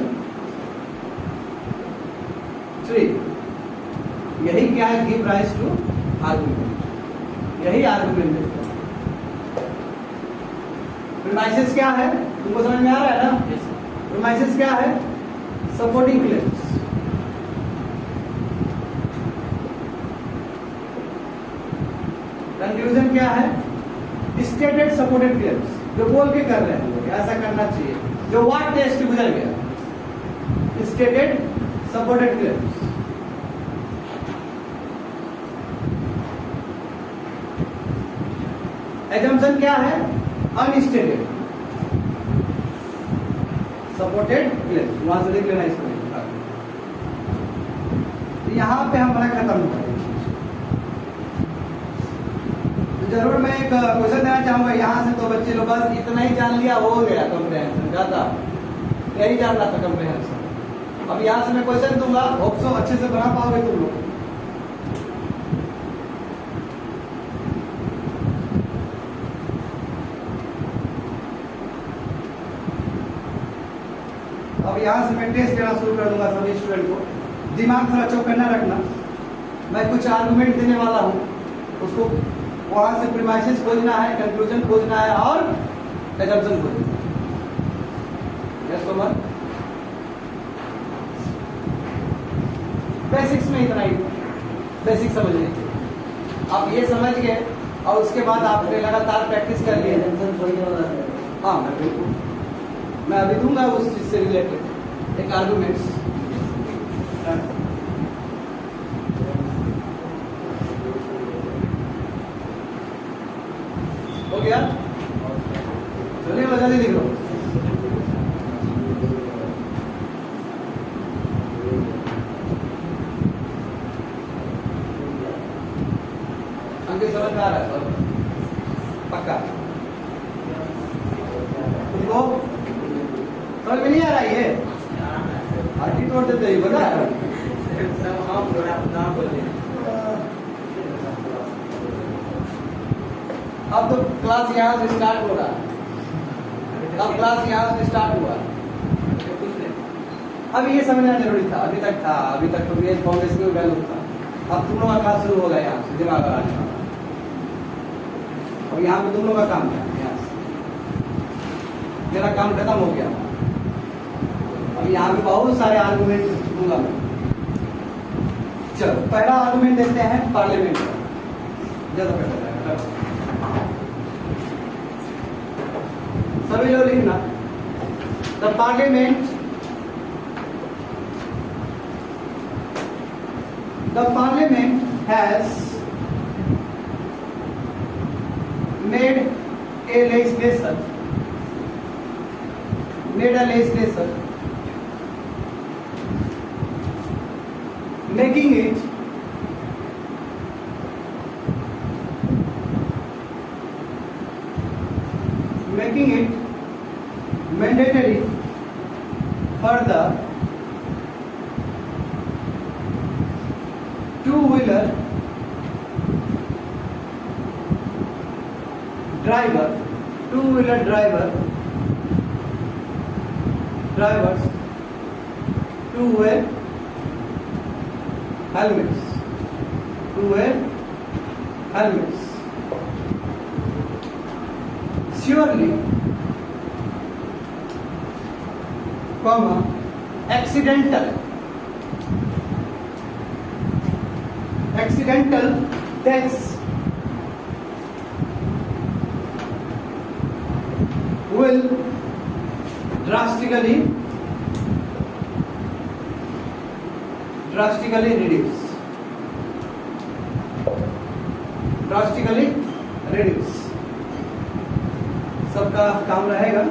[SPEAKER 1] 3 यही क्या है? Give rise to argument. यही आर्गुमेंट है। प्रीमाइसेस क्या है? तुमको समझ में आ रहा है ना? प्रीमाइसेस क्या है? Supporting claims. कंक्लूजन क्या है? स्टेटेड सपोर्टेड क्लेम्स, जो बोल के कर रहे हैं लोग ऐसा करना चाहिए, जो वाट टेस्ट गुजर गया। Stated supported claims. एजम्पशन क्या है? अनस्टेटेड। सपोर्टेड क्लेम्स, वहां से लिख लेना इसको। तो यहाँ पे हमारा खत्म हुआ है। तो जरूर मैं एक क्वेश्चन देना चाहूंगा यहाँ से, तो बच्चे लोग बस इतना ही जान लिया, हो गया कम्प्रेहेंशन, ज्यादा यही जानना था कम्प्रेहेंशन। अब यहाँ से मैं क्वेश्चन दूंगा, होप सो अच्छे से बना पाओगे तुम लोग। अब यहाँ से मैं टेस्ट देना शुरू कर दूंगा सभी स्टूडेंट को। दिमाग थोड़ा चौकन्ना रखना। मैं कुछ आर्गुमेंट देने वाला हूँ, उसको वहां से प्रीमाइसेस खोजना है, कंक्लूजन खोजना है और एजम्पशन खोजना है। यस कुमार, बेसिक्स में इतना ही, बेसिक समझ लीजिए। आप ये समझ गए और उसके बाद आपने लगातार प्रैक्टिस कर लिए।
[SPEAKER 2] टेंशन कोई नहीं होगा सर।
[SPEAKER 1] हाँ मैं बिल्कुल, मैं अभी दूंगा उस चीज से रिलेटेड एक आर्गुमेंट्स। हो गया, चलिए मैं जल्दी लिख लो। अंकित समझ में आ रहा है सब पक्का? तुमको समझ में नहीं आ रहा ये? आरटी तोड़ देते ही बता। अब तो क्लास यहाँ से स्टार्ट हो रहा है। अब क्लास यहाँ से स्टार्ट हुआ। अब ये समझना जरूरी था, अभी तक था, अभी तक तो मेन फाउंडेशन में वैल्यू था। अब तुम लोगों का क्लास शुरू होगा यहाँ से, दिमाग लगाने का। अब यहाँ पे तुम लोगों का काम है, यहाँ से मेरा काम खत्म हो गया। अब यहाँ पे बहुत सारे आर्गुमेंट दूंगा मैं। चलो पहला आर्गुमेंट देखते हैं पार्लियामेंट का। ज्यादा बेटर है सभी लोग लिखना। The parliament has made a legislation, making it mandatory for the two-wheeler drivers to wear helmets. Surely, accidental deaths will drastically reduce. सबका काम रहेगा।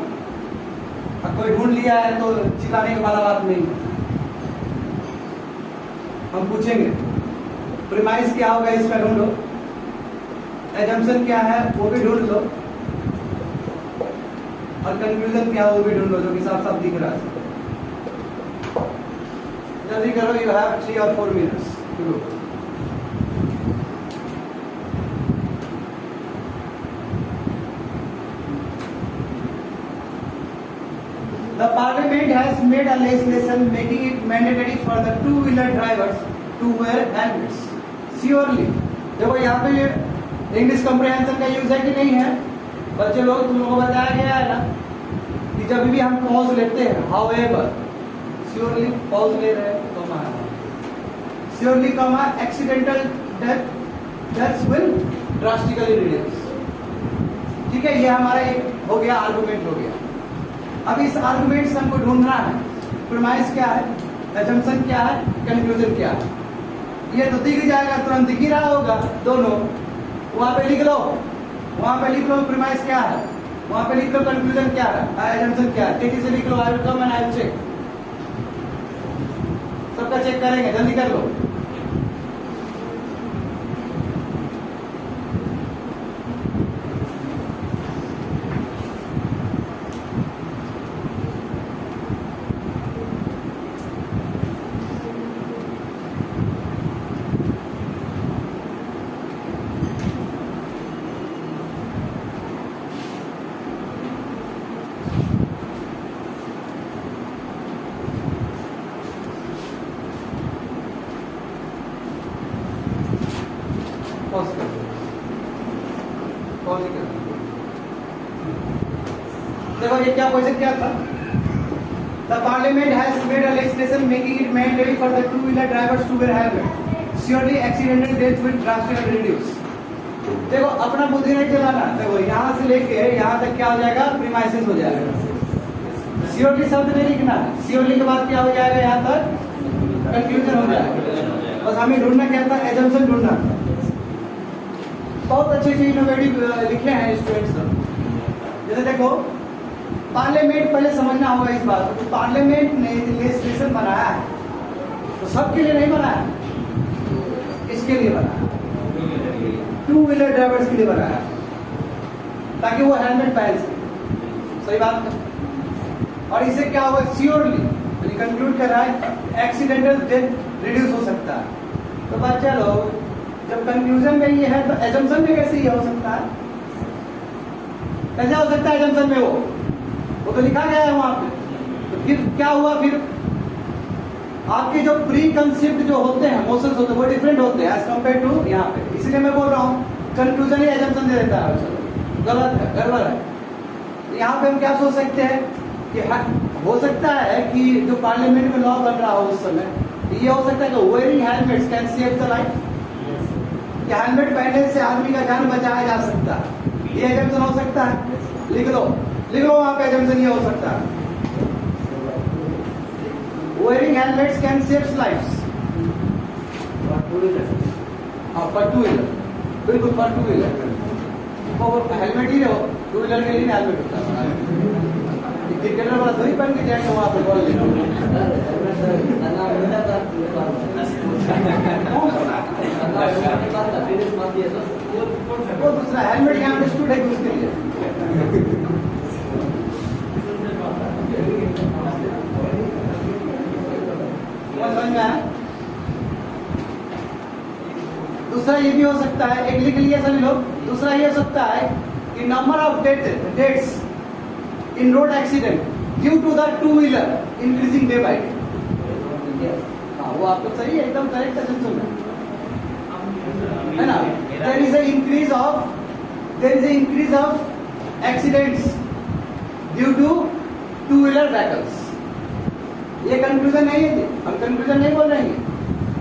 [SPEAKER 1] अब कोई ढूंढ लिया है तो चिल्लाने की वाला बात नहीं। हम पूछेंगे प्रीमाइस क्या होगा, इसका ढूंढो। एजम्पशन क्या है वो भी ढूंढ लो, और कंक्लूजन क्या है वो भी ढूंढ लो, जो कि साफ साफ दिख रहा है। जल्दी करो, you have 3 or 4 minutes to do. The Parliament has made a legislation making it mandatory for the two-wheeler drivers to wear helmets. Surely, देखो यहाँ पे इंग्लिश कॉम्प्रिहेंशन का यूज है कि नहीं है बच्चे लोग? तुम लोगों को बताया गया है ना कि जब भी हम पॉज लेते हैं, however, surely पॉज ले रहे हैं, surely accidental deaths will drastically reduce. ठीक है, ये हमारा एक हो गया, आर्गुमेंट हो गया। अब इस आर्गुमेंट से हमको ढूंढना है प्रीमाइस क्या है, एजम्पशन क्या है, कंक्लूजन क्या है। ये तो दिख जाएगा, तुरंत दिख ही रहा होगा दोनों। वहां पे लिख लो प्रीमाइस क्या है, वहां पे लिख लो कंक्लूजन क्या है, एजम्पशन क्या है, तेजी से लिख लो, I will come and I will check. सबका चेक करेंगे, जल्दी कर लो। पॉज कर दो, पॉज कर दो। देखो ये क्या क्वेश्चन क्या था, the parliament has made a legislation making it mandatory for the two wheeler drivers to wear helmet, surely accidental death will drastically reduce. देखो अपना बुद्धि नहीं चलाना, देखो यहाँ से लेके यहाँ तक क्या हो जाएगा, प्रीमाइसेस हो जाएगा। श्योरली शब्द नहीं लिखना, श्योरली के बाद क्या हो जाएगा, यहाँ तक कंक्लूजन हो जाएगा। बस हमें ढूंढना क्या था, एजम्पशन ढूंढना। बहुत अच्छे से इनोवेटिव लिखे हैं स्टूडेंट्स लोग। जैसे देखो पार्लियामेंट, पहले समझना होगा इस बात को, तो पार्लियामेंट ने लेजिस्लेशन बनाया है तो सबके लिए नहीं बनाया, इसके लिए बनाया, टू व्हीलर ड्राइवर्स के लिए बनाया, ताकि वो हेलमेट पहन सके। सही बात है। और इससे क्या होगा, श्योरली कंक्लूड कर रहा है एक्सीडेंटल डेथ रिड्यूस हो सकता है। तो बच्चा लोग जब कंक्लूजन में ये है तो एजम्पशन में कैसे ये हो सकता है, कैसे हो सकता है एजम्पशन में, वो तो लिखा गया है वहां पे। तो फिर क्या हुआ, फिर आपके जो प्री कंसेप्ट जो होते हैं, मोशंस होते हैं, वो डिफरेंट होते हैं एज कम्पेयर टू यहाँ पे। इसलिए मैं बोल रहा हूँ कंक्लूजन ही एजम्पशन दे देता है, चलो गलत है, गड़बड़ है। यहाँ पे हम क्या सोच सकते हैं कि हो सकता है कि जो पार्लियामेंट में लॉ बन रहा हो उस समय, ये हो सकता है कि wearing helmets can save the life, कि हेलमेट पहनने से आदमी का जान बचाया जा सकता है, ये एजम्पशन हो सकता है। लिख लो वहां पे एजम्पशन ये हो सकता है, wearing helmets can save lifes. हाँ फॉर टू व्हीलर, बिल्कुल फॉर टू व्हीलर, हेलमेट ही रहो, टू व्हीलर के लिए हेलमेट होता है। क्रिकेटर वाला थोड़ी पहन के जाएगा वहां पे बॉल वो दूसरा हेलमेट यहाँ पे स्टूड है उसके लिए। समझ में आया? दूसरा ये भी हो सकता है, एक लिख लिया सभी लोग, दूसरा ये हो सकता है कि number of deaths in road accident due to the two wheeler increasing day by day. हाँ वो आपको सही है, एकदम करेक्ट असेंशन है ना। There is a increase of accidents due to two wheeler vehicles. ये कंक्लूजन नहीं है, हम कंक्लूजन नहीं बोल रहे हैं,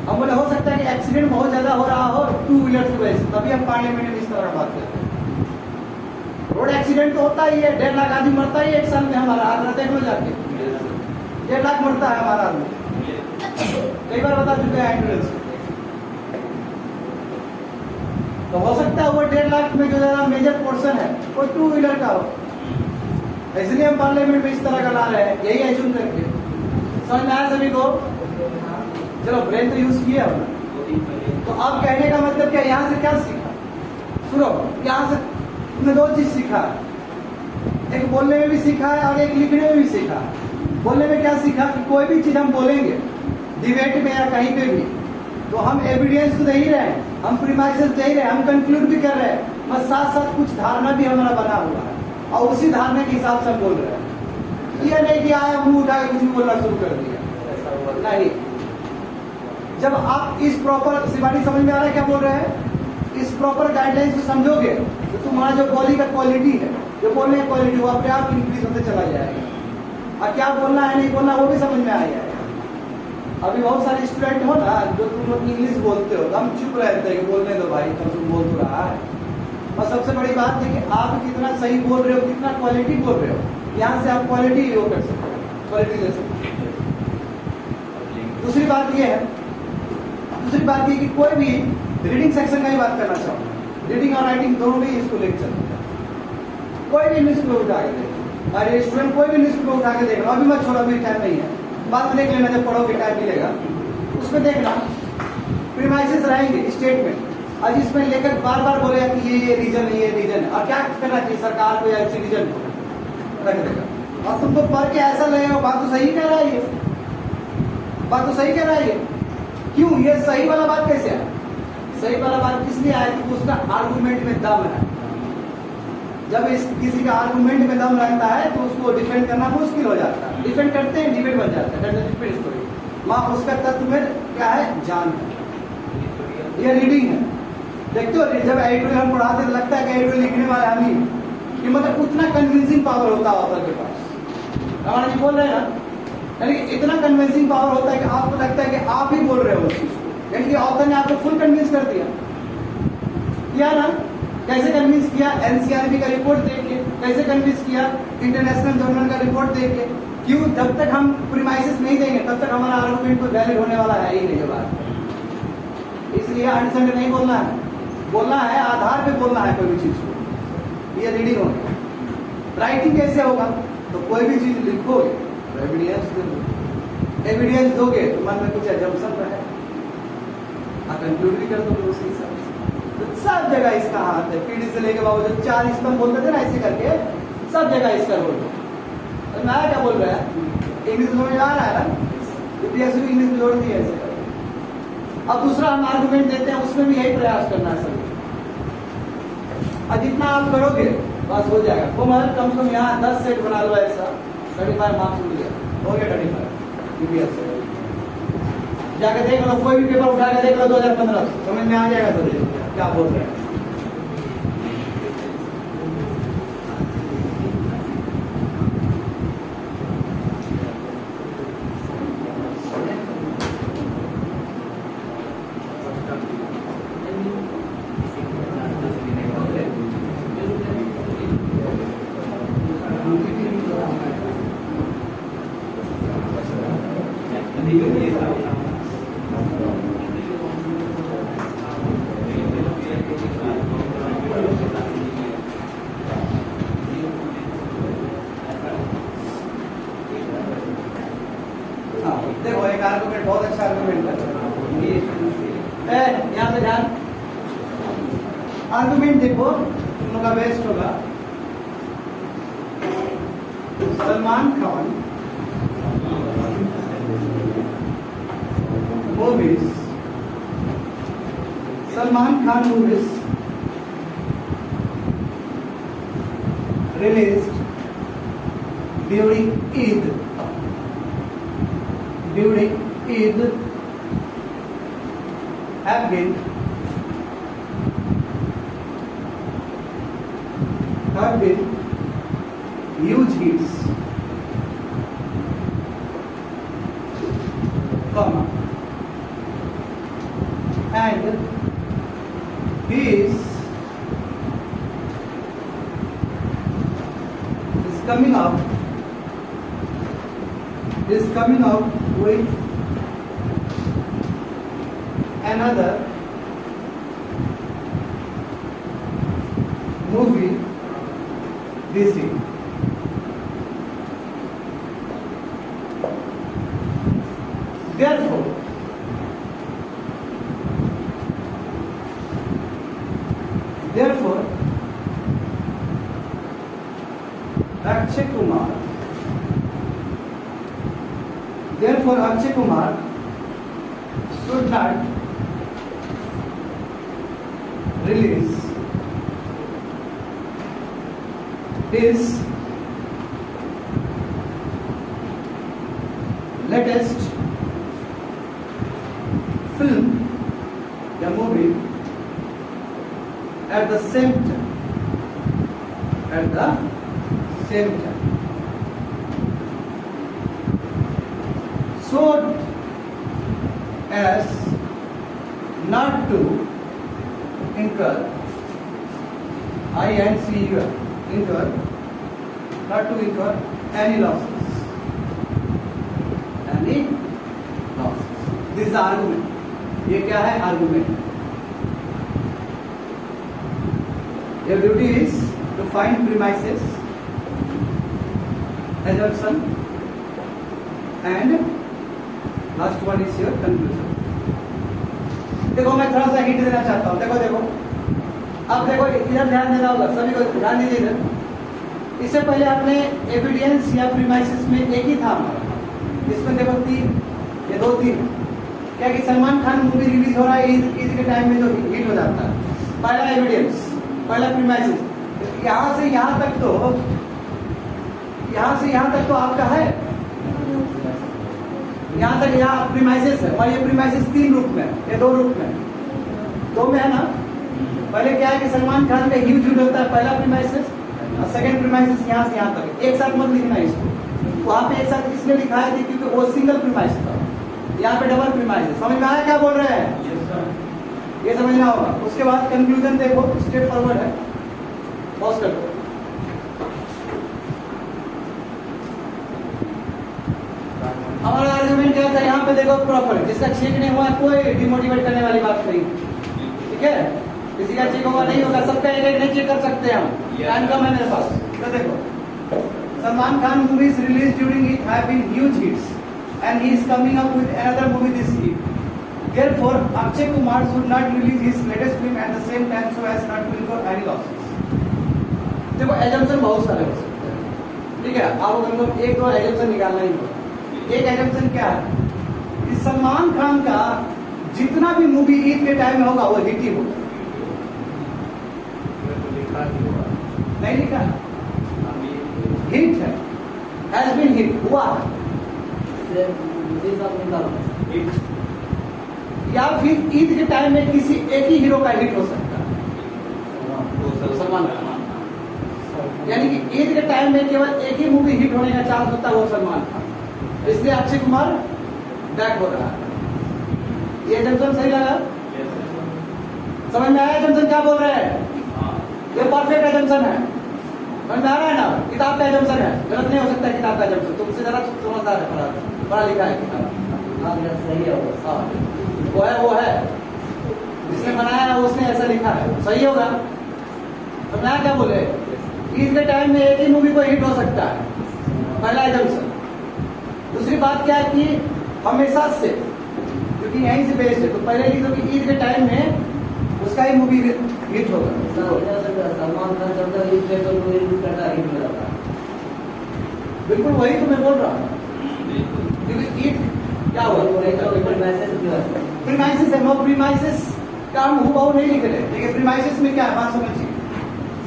[SPEAKER 1] हम बोले हो सकता है कि एक्सीडेंट बहुत ज्यादा हो रहा हो टू व्हीलर की वजह से, तभी हम पार्लियामेंट में इस तरह का बात करते हैं। रोड एक्सीडेंट तो होता ही है, 1.5 लाख आदमी मरता ही एक साल में हमारा, आदमी देख लो जाके 1.5 लाख मरता है हमारा आदमी, कई बार बता चुके हैं एम्बुलेंस। तो हो सकता है वो 1.5 लाख में जो ज्यादा मेजर पोर्शन है वो टू व्हीलर का हो, इसलिए हम पार्लियामेंट में इस तरह का ला रहे हैं, यही एज्यूम करके। समझ में आया सभी को? चलो ब्रेन तो यूज किया हमने, तो अब कहने का मतलब क्या, यहाँ से क्या सीखा, सुनो यहाँ से तुमने 2 चीज सीखा, एक बोलने में भी सीखा है और एक लिखने में भी सीखा। बोलने में क्या सीखा कि कोई भी चीज हम बोलेंगे डिबेट में या कहीं पे भी, तो हम एविडेंस तो दे ही रहे हैं, हम प्रीमाइसेस दे ही रहे हैं, हम कंक्लूड भी कर रहे हैं, बस साथ साथ कुछ धारणा भी हमारा बना हुआ है और उसी धारणा के हिसाब से हम बोल रहे हैं। ये नहीं कि आया मुंह उठा के कुछ भी बोलना शुरू कर दिया, नहीं। जब आप इस प्रॉपर शिवानी समझ में आ रहा है क्या बोल रहे हैं, इस प्रॉपर गाइडलाइंस को समझोगे तो तुम्हारा जो बोली का क्वालिटी है, जो बोलने की क्वालिटी, वो अपने आप इंक्रीज होते चला जाएगा, और क्या बोलना है नहीं बोलना वो भी समझ में आ जाएगा। अभी बहुत सारे स्टूडेंट हो ना जो तुम लोग इंग्लिश बोलते हो, हम चुप रहते हैं कि बोलने दो भाई, कब तुम बोल तो रहा है। और सबसे बड़ी बात है कि आप कितना सही बोल रहे हो, कितना क्वालिटी बोल रहे हो, यहाँ से आप क्वालिटी वो कर सकते हो, क्वालिटी ले सकते हो। दूसरी बात ये है, दूसरी बात ये कि कोई भी रीडिंग सेक्शन का ही बात करना चाहूँ, रीडिंग और राइटिंग दोनों में इसको लेक्चर होता है। कोई भी न्यूज़पेपर उठा के देख लो, अरे स्टूडेंट कोई भी न्यूज़पेपर उठा के देख लो, अभी मत छोड़ो, अभी टाइम नहीं है, बाद में देख लेना जब पढ़ोगे टाइम मिलेगा, उसमें देखना प्रीमाइसेस रहेंगे स्टेटमेंट, और इसमें लेकर बार बार बोलेगा कि ये रीजन है, ये रीजन है, और क्या करना चाहिए सरकार को या ऐसे रीजन को रख देगा। और तुम तो पढ़ के ऐसा लगेगा बात तो सही कह रहा है, ये बात तो सही कह रहा है ये, क्यों ये सही वाला बात कैसे है? सही वाला बात किस लिए आया कि उसका आर्गुमेंट में दम है। जब इस किसी का आर्गुमेंट में दम रहता है तो उसको डिफेंड करना मुश्किल हो जाता है, डिफेंड करते हैं डिबेट बन जाता है, माँ उसका तत्व में क्या है, जान है, ये रीडिंग है। देखते हो जब एडिटोरियल हम पढ़ाते तो लगता है कि एडिटोरियल लिखने वाले हम ही, कि मतलब उतना कन्विंसिंग पावर होता है ऑथर के पास, रमन जी बोल रहे हैं ना, यानी कि इतना कन्विंसिंग पावर होता है कि आपको लगता है कि आप ही बोल रहे हो उस चीज को, यानी कि ऑथर ने आपको फुल कन्विंस कर दिया ना। कैसे कन्विंस किया? एनसीआरबी का रिपोर्ट देख के। कैसे कन्विंस किया? इंटरनेशनल जर्नल का रिपोर्ट देख के। क्यों? जब तक हम प्रीमाइसेस नहीं देंगे तब तक हमारा आर्गुमेंट कोई वैलिड होने वाला है ही नहीं बात। इसलिए अंडरस्टैंड नहीं बोलना है, बोलना है आधार पे बोलना है कोई भी चीज को। ये रीडिंग होगी। राइटिंग कैसे होगा? तो कोई भी चीज लिखोगे एविडेंस दोगे, एविडेंस दोगे तो मन में कुछ एजम्पशन रहे, कंक्लूड भी कर दोगे उसी हिसाब से। तो सब जगह इसका हाथ है, पीढ़ी से लेके बाबू जब 4 स्तंभ बोलते थे ना ऐसे करके, सब जगह इसका रोल है। तो मैं क्या बोल रहा है, इंग्लिश समझ आ रहा है ना, यूपीएससी भी इंग्लिश में जोड़ दी है ऐसे करके। अब दूसरा हम आर्गुमेंट देते हैं, उसमें भी यही प्रयास करना है सभी। और जितना आप करोगे बस हो जाएगा। वो मतलब कम से कम यहाँ 10 सेट बना लो ऐसा, 35 मार्क्स मिल गया, हो गया 35 यूपीएससी। जाके देख लो, कोई भी पेपर उठा के देख लो 2015 समझ में आ जाएगा तो क्या बोल रहे हैं। देखो एक आर्गुमेंट बहुत अच्छा आर्गुमेंट है, यहाँ पे ध्यान। आर्गुमेंट देखो तुम लोग का बेस्ट होगा। Salman Khan movies, Salman Khan movies released during Eid have been huge hits, comma, and this is coming up with another movie this year. Therefore, Akshay Kumar should not release his latest film, the movie, at the same time. So as not to incur, not to incur any losses. This is the argument. ये क्या है? Argument. Your duty is to find premises, assumption, and last one is your conclusion. देखो मैं थोड़ा सा hint देना चाहता हूँ. देखो अब देखो इधर ध्यान देना होगा, सभी को ध्यान दीजिए इधर. इससे पहले आपने एविडेंस या प्रीमाइसिस में एक ही था हमारा. इसमें देखो 3, ये 2 3. क्या कि सलमान खान मूवी रिलीज हो रहा है ईद के टाइम में जो हिट हो जाता है. पहला एविडेंस, पहला प्रीमाइसिस. यहाँ से यहाँ तक तो आपका है. यहाँ तक यहाँ प्रीमाइसिस है, और ये प्रीमाइसिस 3 रूप में, ये 2 रूप में, 2 में है ना. पहले क्या है कि सलमान खान का ह्यूज हिट होता है, पहला प्रीमाइसिस, और सेकंड प्रीमाइसिस यहाँ से यहाँ तक. एक साथ मत लिखना इसको, वहाँ पे एक साथ इसमें लिखा है कि क्योंकि वो सिंगल प्रीमाइसिस था, यहाँ पे डबल प्रीमाइसिस. समझ में आया क्या बोल रहे हैं? ये समझना होगा. उसके बाद कंक्लूजन देखो, स्ट्रेट फॉरवर्ड है. पॉज कर दो. हमारा आर्गुमेंट क्या था यहाँ पे? देखो प्रॉपर, जिसका चेक नहीं हुआ कोई डिमोटिवेट करने वाली बात नहीं. ठीक है, किसी का चेक होगा नहीं होगा, सबका एक नहीं चेक कर सकते हम. टाइम कम है मेरे पास. तो देखो, Salman Khan movies release during it have been huge hits and he is coming up with another movie this year. Therefore, Akshay Kumar should not release his latest film at the same time so as not to incur any losses. देखो assumption बहुत सारे हो सकते हैं. ठीक है, आप अगर 1-2 एजम्पशन निकालना ही होगा. एक एजम्पशन क्या है कि सलमान खान का जितना भी मूवी ईद के टाइम में होगा वो हिट ही होगा. नहीं लिखा, हिट है, हैज बीन हिट हुआ है. या फिर ईद के टाइम में किसी एक ही हीरो का हिट हो सकता है, सलमान खान. यानी कि ईद के टाइम में केवल एक ही मूवी हिट होने का चांस होता है, वो सलमान खान. इसलिए अक्षय कुमार बैक हो रहा है. ये जंक्शन सही लगा? समझ में आया जंक्शन क्या बोल रहे हैं? ये परफेक्ट जंक्शन है. समझ में आ रहा है ना? किताब का जंक्शन है, गलत नहीं हो सकता है किताब का जंक्शन. तुमसे जरा समझदार है, पढ़ा लिखा है किताब.
[SPEAKER 2] सही होगा.
[SPEAKER 1] वो है जिसने बनाया है उसने ऐसा लिखा है, सही होगा. तो मैं क्या बोले, ईद के टाइम में एक ही मूवी को हिट हो सकता है, पहला जंक्शन. दूसरी बात क्या है कि हमेशा से, क्योंकि यहीं से बेस्ड है, तो पहले लिख दो कि ईद के टाइम में उसका ही मूवी हिट होगा.
[SPEAKER 2] सलमान खान जब तक ईद पे तो मूवी रिलीज करता है, हिट हो जाता है.
[SPEAKER 1] बिल्कुल वही तो मैं बोल रहा हूँ. क्योंकि ईद क्या हुआ, प्रीमाइसिस है. नो प्रीमाइसिस का हम हुबहू नहीं लिख रहे. देखिए प्रीमाइसिस में क्या है, बात समझिए.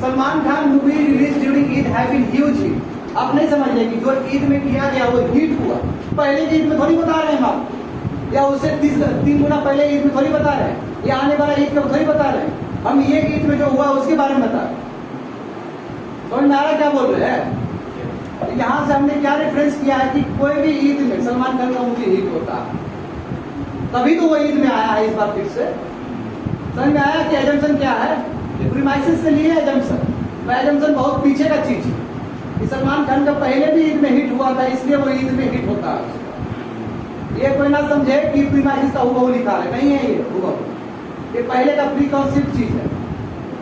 [SPEAKER 1] Salman Khan movie release during Eid have been huge hit. आप नहीं समझ रहे कि जो ईद में किया गया वो हिट हुआ. पहले की ईद में थोड़ी बता रहे हैं हम, या उससे 3 गुना पहले ईद में थोड़ी बता रहे हैं, या आने वाला ईद में थोड़ी बता रहे हैं. हम ये ईद में जो हुआ उसके बारे में बता रहे हैं. समझ में आ रहा क्या बोल रहे हैं? यहाँ से हमने क्या रेफरेंस किया है कि कोई भी ईद में सलमान खान का मूवी हिट होता है, तभी तो वो ईद में आया है. इस बार फिर से समझ में आया कि एजम्पशन क्या है. प्रीमाइसिस से लिए एजम्पशन. एजम्पशन बहुत पीछे का चीज है. कि सलमान खान का पहले भी ईद में हिट हुआ था, इसलिए वो ईद में हिट होता है. ये कोई ना समझे कि प्रीमाइसिस का हुबहू लिखा है, नहीं है. ये हुबहू, ये पहले का प्रीकॉन्सेप्ट चीज है.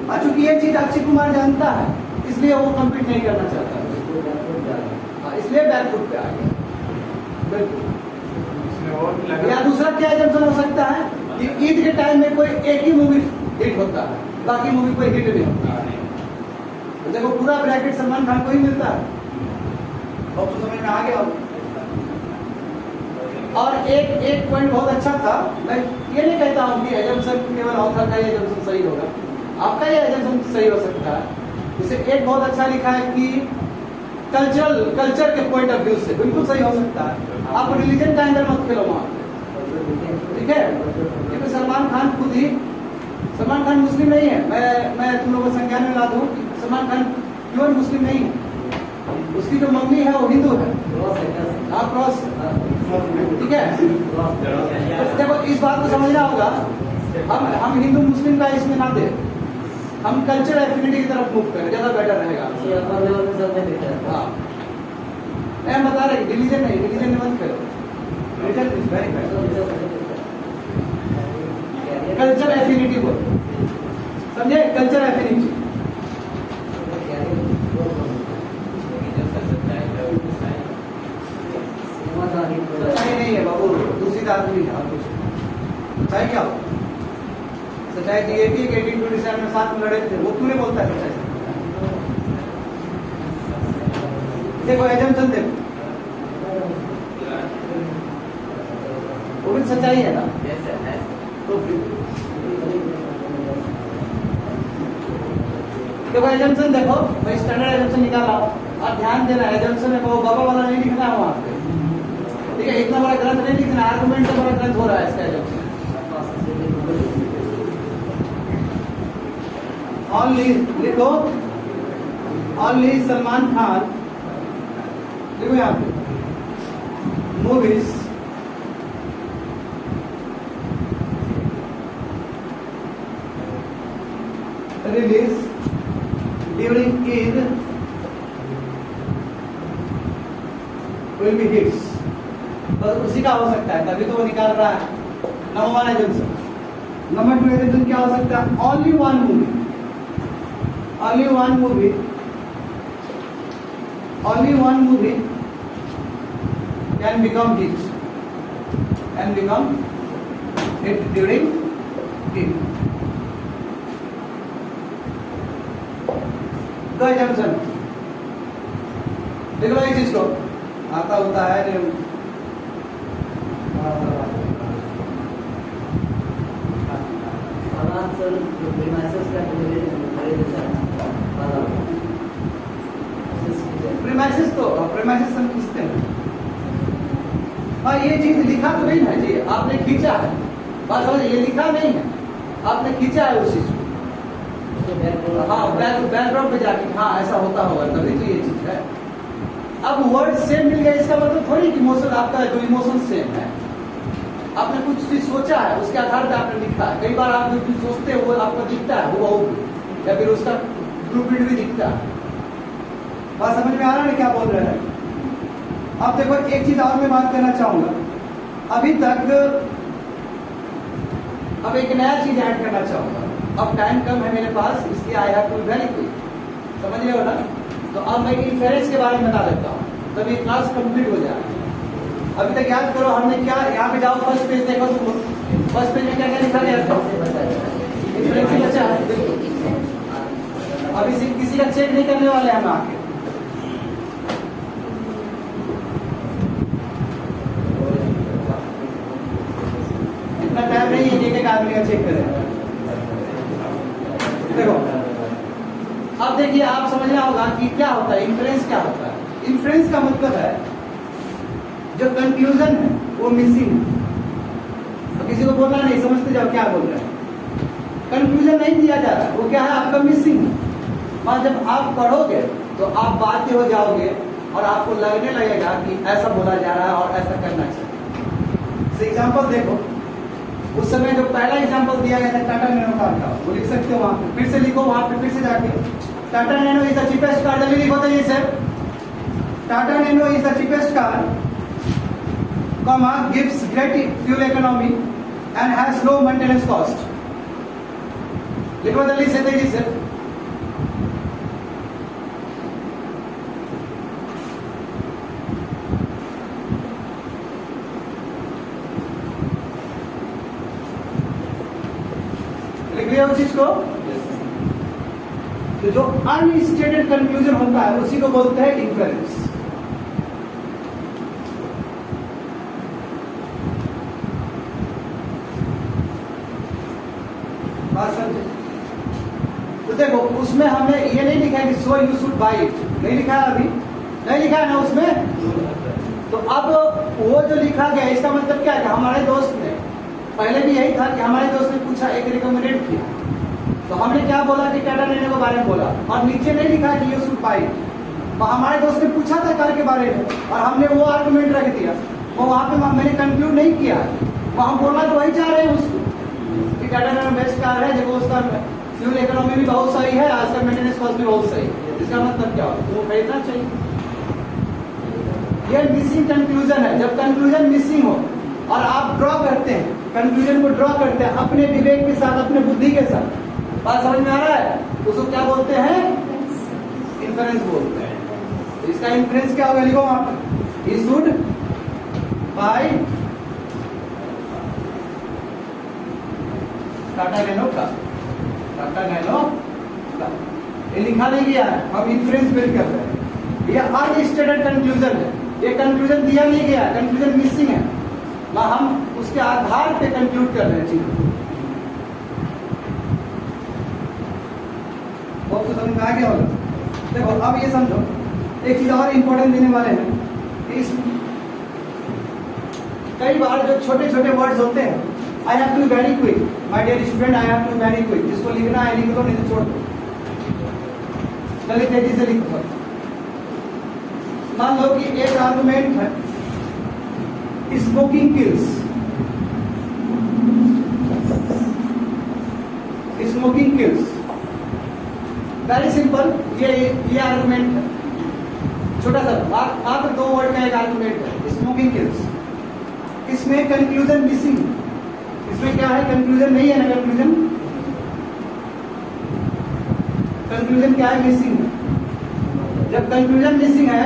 [SPEAKER 1] और चूंकि ये चीज अक्षय कुमार जानता है, इसलिए वो कम्पीट नहीं करना चाहता है, इसलिए बैकफुट पे आ गया. बिल्कुल. या दूसरा क्या एजम्पशन हो सकता है कि ईद के टाइम में कोई एक ही मूवी हिट होता है, बाकी मूवी कोई हिट नहीं होता. तो देखो पूरा ब्रैकेट सलमान खान को ही मिलता है. बहुत समझ में आ गया. और एक पॉइंट बहुत अच्छा था. मैं ये नहीं कहता हूँ कि एजम्पशन केवल ऑथर का एजम्पशन सही होगा, आपका ये एजम्पशन सही हो सकता है. जैसे एक बहुत अच्छा लिखा है कि कल्चर के पॉइंट ऑफ व्यू से बिल्कुल सही हो सकता है. आप रिलीजन का एंगल मत खेलो वहां. ठीक है, क्योंकि सलमान खान मुस्लिम नहीं है. मैं तुम लोगों को संज्ञान में ला दूं कि सलमान खान प्योर मुस्लिम नहीं है. उसकी जो मम्मी है वो हिंदू है. हाँ, क्रॉस. ठीक है, तो देखो इस बात को समझना होगा. हम हिंदू मुस्लिम का इसमें ना दे, हम कल्चर एफिनिटी की तरफ मूव करें, ज्यादा बेटर रहेगा. हाँ, मैं बता रहे रिलीजन नहीं, रिलीजन मत करो. Religion is very bad. Culture affinity बोल, समझे? Culture affinity. आदमी है और कुछ नहीं। सच्चाई क्या हो? सच्चाई तो ये थी कि 1827 में साथ में लड़े थे, वो क्यों नहीं बोलता है सच्चाई? देखो एजम्पशन देखो, वो भी सच्चाई है ना। तो देखो एजम्पशन देखो, मैं स्टैंडर्ड एजम्पशन निकाला और ध्यान देना एजम्पशन में वो बाबा वाला नहीं लिखना है वहां पे, ठीक है? इतना बड़ा ग्रंथ नहीं लिखना, आर्गुमेंट से बड़ा ग्रंथ हो रहा है इसका एजम्पशन। ओनली लिखो, ओनली सलमान खान, देखो यहाँ पे movies release during Eid will be hits. बस उसी का हो सकता है, तभी तो वो निकाल रहा है। Number 1 assumption. नंबर 2 एजम्पशन क्या हो सकता है? Only one movie, only one movie can become hit during Eid. दो एजम्पशन देख लो इस चीज को, आता होता है प्रीमाइसेस तो प्रीमाइसेस हम खींचते हैं। हाँ ये चीज लिखा तो नहीं है जी, आपने खींचा है, बात समझ, ये लिखा नहीं है, आपने खींचा है उस चीज को। हाँ बैकग्राउंड पे जाके हाँ ऐसा होता होगा तभी तो ये चीज है। अब वर्ड सेम मिल गया इसका मतलब थोड़ी कि इमोशन आपका जो इमोशन सेम है, आपने कुछ चीज सोचा है उसके आधार पर आपने लिखा है। कई बार आप जो चीज सोचते हैं वो आपको दिखता है वो या फिर उसका ब्लूप्रिंट भी दिखता है। बात समझ में आ रहा है क्या बोल रहे हैं? अब देखो एक चीज और मैं बात करना चाहूंगा अभी तक, अब एक नया चीज ऐड करना चाहूंगा। अब टाइम कम है मेरे पास, इसलिए I have to very quick, समझ रहे हो ना? तो अब मैं इन्फेरेंस के बारे में बता देता हूँ तभी क्लास कंप्लीट हो जाए। अभी तक याद करो हमने क्या, यहाँ पे जाओ फर्स्ट पेज देखो, तुम फर्स्ट पेज में क्या क्या लिखा गया था? इन्फ्लुएंस बचा है। अभी किसी का चेक नहीं करने वाले हम आके, इतना टाइम नहीं है एक एक आदमी का चेक करें। देखो अब देखिए आप समझना होगा कि क्या होता है इन्फ्लुएंस, क्या होता है इन्फ्लुएंस का मतलब है जो कंक्लूजन है वो मिसिंग है। तो किसी को बोलना नहीं, समझते जाओ क्या बोल रहे हैं। कंक्लूजन नहीं दिया जा रहा है, वो क्या है आपका मिसिंग है। और जब आप पढ़ोगे तो आप बाध्य हो जाओगे और आपको लगने लगेगा कि ऐसा बोला जा रहा है और ऐसा करना चाहिए। एग्जाम्पल देखो, उस समय जो पहला एग्जाम्पल दिया गया था टाटा नैनो कार का, वो लिख सकते हो वहां पे, फिर से लिखो वहां पे, फिर से जाके Tata nano is the cheapest car, जल्दी लिखो तो ये sir, Tata nano is the cheapest car, comma gives great fuel economy and has low maintenance cost. लिखो जल्दी से तेजी से। लिख लिया उस चीज को। तो जो अनस्टेटेड कंक्लूजन होता है उसी को बोलते हैं इन्फेरेंस। तो देखो उसमें हमने ये नहीं लिखा है कि सो यू शुड बाय इट, नहीं लिखा है, अभी नहीं लिखा है ना उसमें। तो अब वो जो लिखा गया इसका मतलब क्या है? हमारे दोस्त ने पहले भी यही था कि हमारे दोस्त ने पूछा, एक रिकमेंडेड किया, तो हमने क्या बोला कि टाटा नैनो के बारे में बोला और नीचे नहीं लिखा कि यू शुड बाय इट। तो हमारे दोस्त ने पूछा था कार के बारे में और हमने वो आर्गुमेंट रख दिया, वो वहां पे मैंने कंक्लूड नहीं किया, वहां बोलना तो वही चाह रहे हैं उसको कि टाटा नैनो बेस्ट कार है, देखो उसका फ्यूल इकोनॉमी भी बहुत सही है, आज का मेंटेनेंस कॉस्ट भी बहुत सही है। इसका मतलब क्या होगा? वो खरीदना चाहिए। ये मिसिंग कंक्लूजन है। जब कंक्लूजन मिसिंग हो और आप ड्रॉ करते हैं, कंक्लूजन को ड्रॉ करते हैं अपने विवेक के साथ, अपने बुद्धि के साथ, बात समझ में आ रहा है? उसको क्या बोलते हैं? इन्फरेंस बोलते हैं। तो इसका इन्फरेंस क्या होगा? लिखो वहां पर, he should buy Tata nano का, टाटा नैनो का, ये लिखा नहीं गया है, हम इन्फ्रेंस बिल्ड कर रहे हैं। ये अनस्टेटेड कंक्लूजन है, ये कंक्लूजन दिया नहीं गया, कंक्लूजन मिसिंग है, ना हम उसके आधार पे कंक्लूड कर रहे हैं चीजों को। बहुत तो समझ में आ गया होगा। देखो अब ये समझो, एक चीज और इंपॉर्टेंट देने वाले हैं कि इस कई बार जो छोटे छोटे वर्ड्स होते हैं, I have to very quick, my dear student I have to very quick, जिसको लिखना है लिख दो, नहीं तो छोड़ दो, चलिए तेजी से लिखो। मान लो कि एक आर्गुमेंट है smoking kills, smoking kills, very simple, ये आर्गुमेंट है, छोटा सा मात्र 2 वर्ड का एक आर्गुमेंट है, स्मोकिंग किल्स। इसमें कंक्लूजन मिसिंग, इसमें क्या है, कंक्लूजन नहीं है ना, कंक्लूजन क्या है, मिसिंग है। जब कंक्लूजन मिसिंग है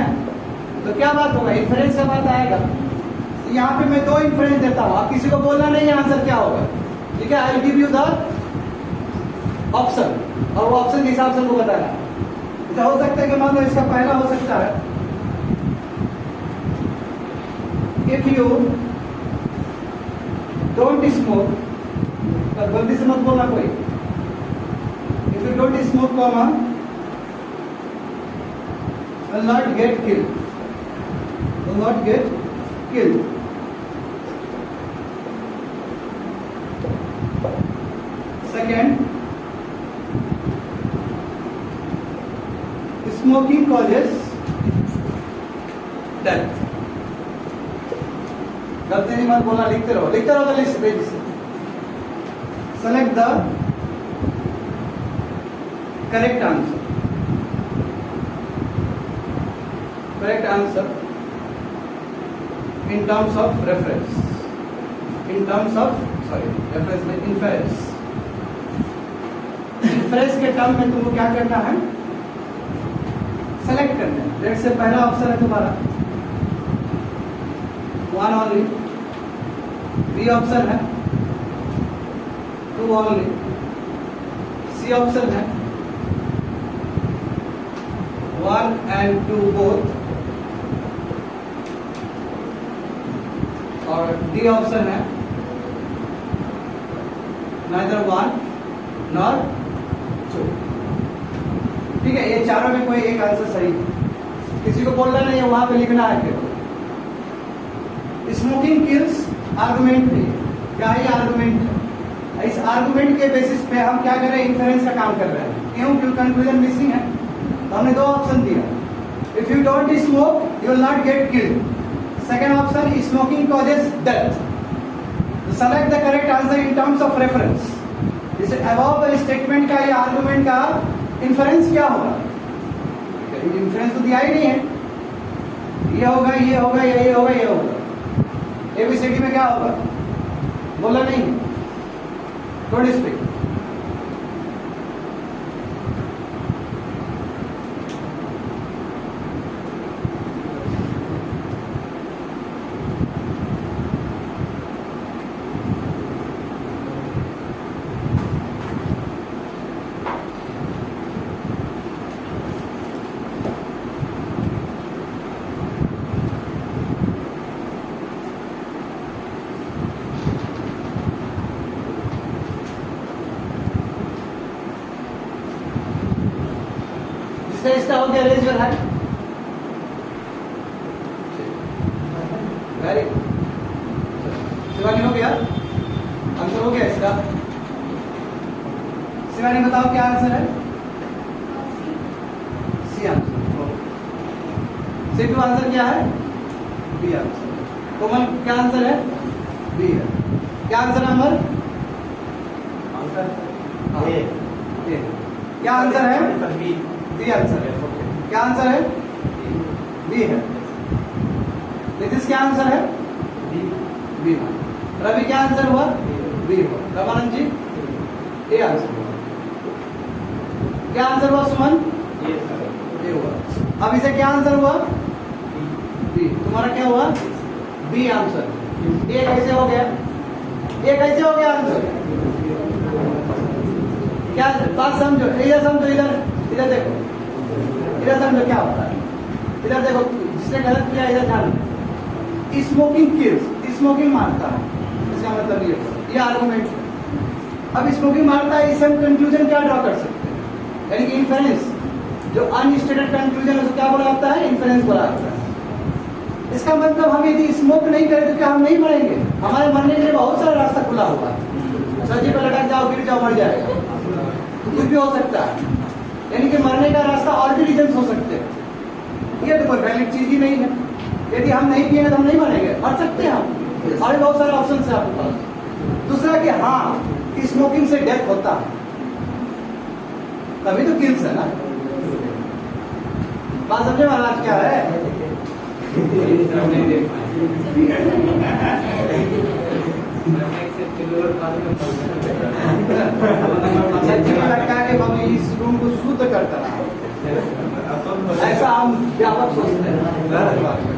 [SPEAKER 1] तो क्या बात होगा, इन्फ्रेंस का बात आएगा। यहाँ पे मैं 2 इन्फ्रेंस देता हूँ, आप किसी को बोलना नहीं है आंसर क्या होगा, ठीक है, I give you the option, और वो ऑप्शन के हिसाब से उनको बताना है। तो हो सकता है कि मान लो इसका पहला हो सकता है, इफ यू डोंट स्मोक, गलती से मत बोलना कोई, if you don't smoke comma will not get killed, will not get killed. Second, smoking causes death. गलती नहीं मत बोलना, लिखते रहो तो लिस्ट पेज से। Select the correct answer. Correct answer in terms of reference, in terms of reference में inference, inference के टर्म में तुमको क्या करना है, सेलेक्ट करना है। लेट्स से पहला ऑप्शन है तुम्हारा 1 only, बी ऑप्शन है 2 only, सी ऑप्शन है 1 and 2 both, और डी ऑप्शन है neither 1 nor 2। ठीक है, ये चारों में कोई एक आंसर सही है, किसी को बोलना नहीं है, वहां पे लिखना है केवल। स्मोकिंग किल्स आर्गुमेंट है, क्या ये आर्गुमेंट है, इस आर्गुमेंट के बेसिस पे हम क्या कर रहे हैं, इन्फेरेंस का काम कर रहे हैं। क्यों, क्योंकि कंक्लूजन मिसिंग है, तो हमने 2 ऑप्शन दिया, if you don't smoke you will not get killed, second option smoking causes death. Select the correct answer in terms of reference. जैसे अबव स्टेटमेंट का या आर्गुमेंट का इन्फरेंस क्या होगा, इन्फरेंस तो दिया ही नहीं है, ये होगा ये होगा ये होगा ये होगा, एबीसीडी में क्या होगा, बोला नहीं, डोंट स्पीक। इसका हो गया, raise your hand, very good. Shivani हो गया, आंसर हो गया इसका। शिवानी बताओ क्या आंसर है, सी आंसर। C2 आंसर क्या है, बी आंसर। कोमल क्या आंसर है, बी है। क्या आंसर है अमर, आंसर ए, क्या आंसर है, बी आंसर है। क्या आंसर है, बी है। नीतीश क्या आंसर है, बी। रवि क्या आंसर हुआ, बी हुआ। रमानंद जी ए आंसर हुआ। क्या आंसर हुआ सुमन, ए हुआ। अब इसे क्या आंसर हुआ, बी। तुम्हारा क्या हुआ, बी आंसर। ए कैसे हो गया, ए कैसे हो गया आंसर, क्या बात समझो, इधर समझो, इधर इधर देखो, इधर समझो क्या होता है। इधर देखो, जिसने गलत किया इधर ध्यान। स्मोकिंग किल्स, स्मोकिंग मारता है, इसका मतलब ये आर्गुमेंट। अब स्मोकिंग मारता है, इससे हम कंक्लूजन क्या ड्रॉ कर सकते हैं, यानी कि इन्फेरेंस, जो अनस्टेटेड कंक्लूजन उसको क्या बोला जाता है, इन्फेरेंस बोला जाता है। इसका मतलब हम यदि स्मोक नहीं करें तो क्या हम नहीं मरेंगे? हमारे मरने के लिए बहुत सारा रास्ता खुला हुआ है। सब्जी पर लटक जाओ, गिर जाओ, मर जाएगा, तो कुछ भी हो सकता है। यानी कि मरने का रास्ता और भी रीजन हो सकते हैं। ये तो कोई वैलिड चीज ही नहीं है। यदि हम नहीं पिएंगे तो हम नहीं मरेंगे, मर सकते हैं हम, और भी बहुत सारे ऑप्शन है आपके पास। दूसरा कि हाँ, स्मोकिंग से डेथ होता है, तभी तो किल्स है ना। बात समझे महाराज क्या है? लगता है कि हम इस रूम को शुद्ध करता रहा, ऐसा हम व्यापक सोचते हैं।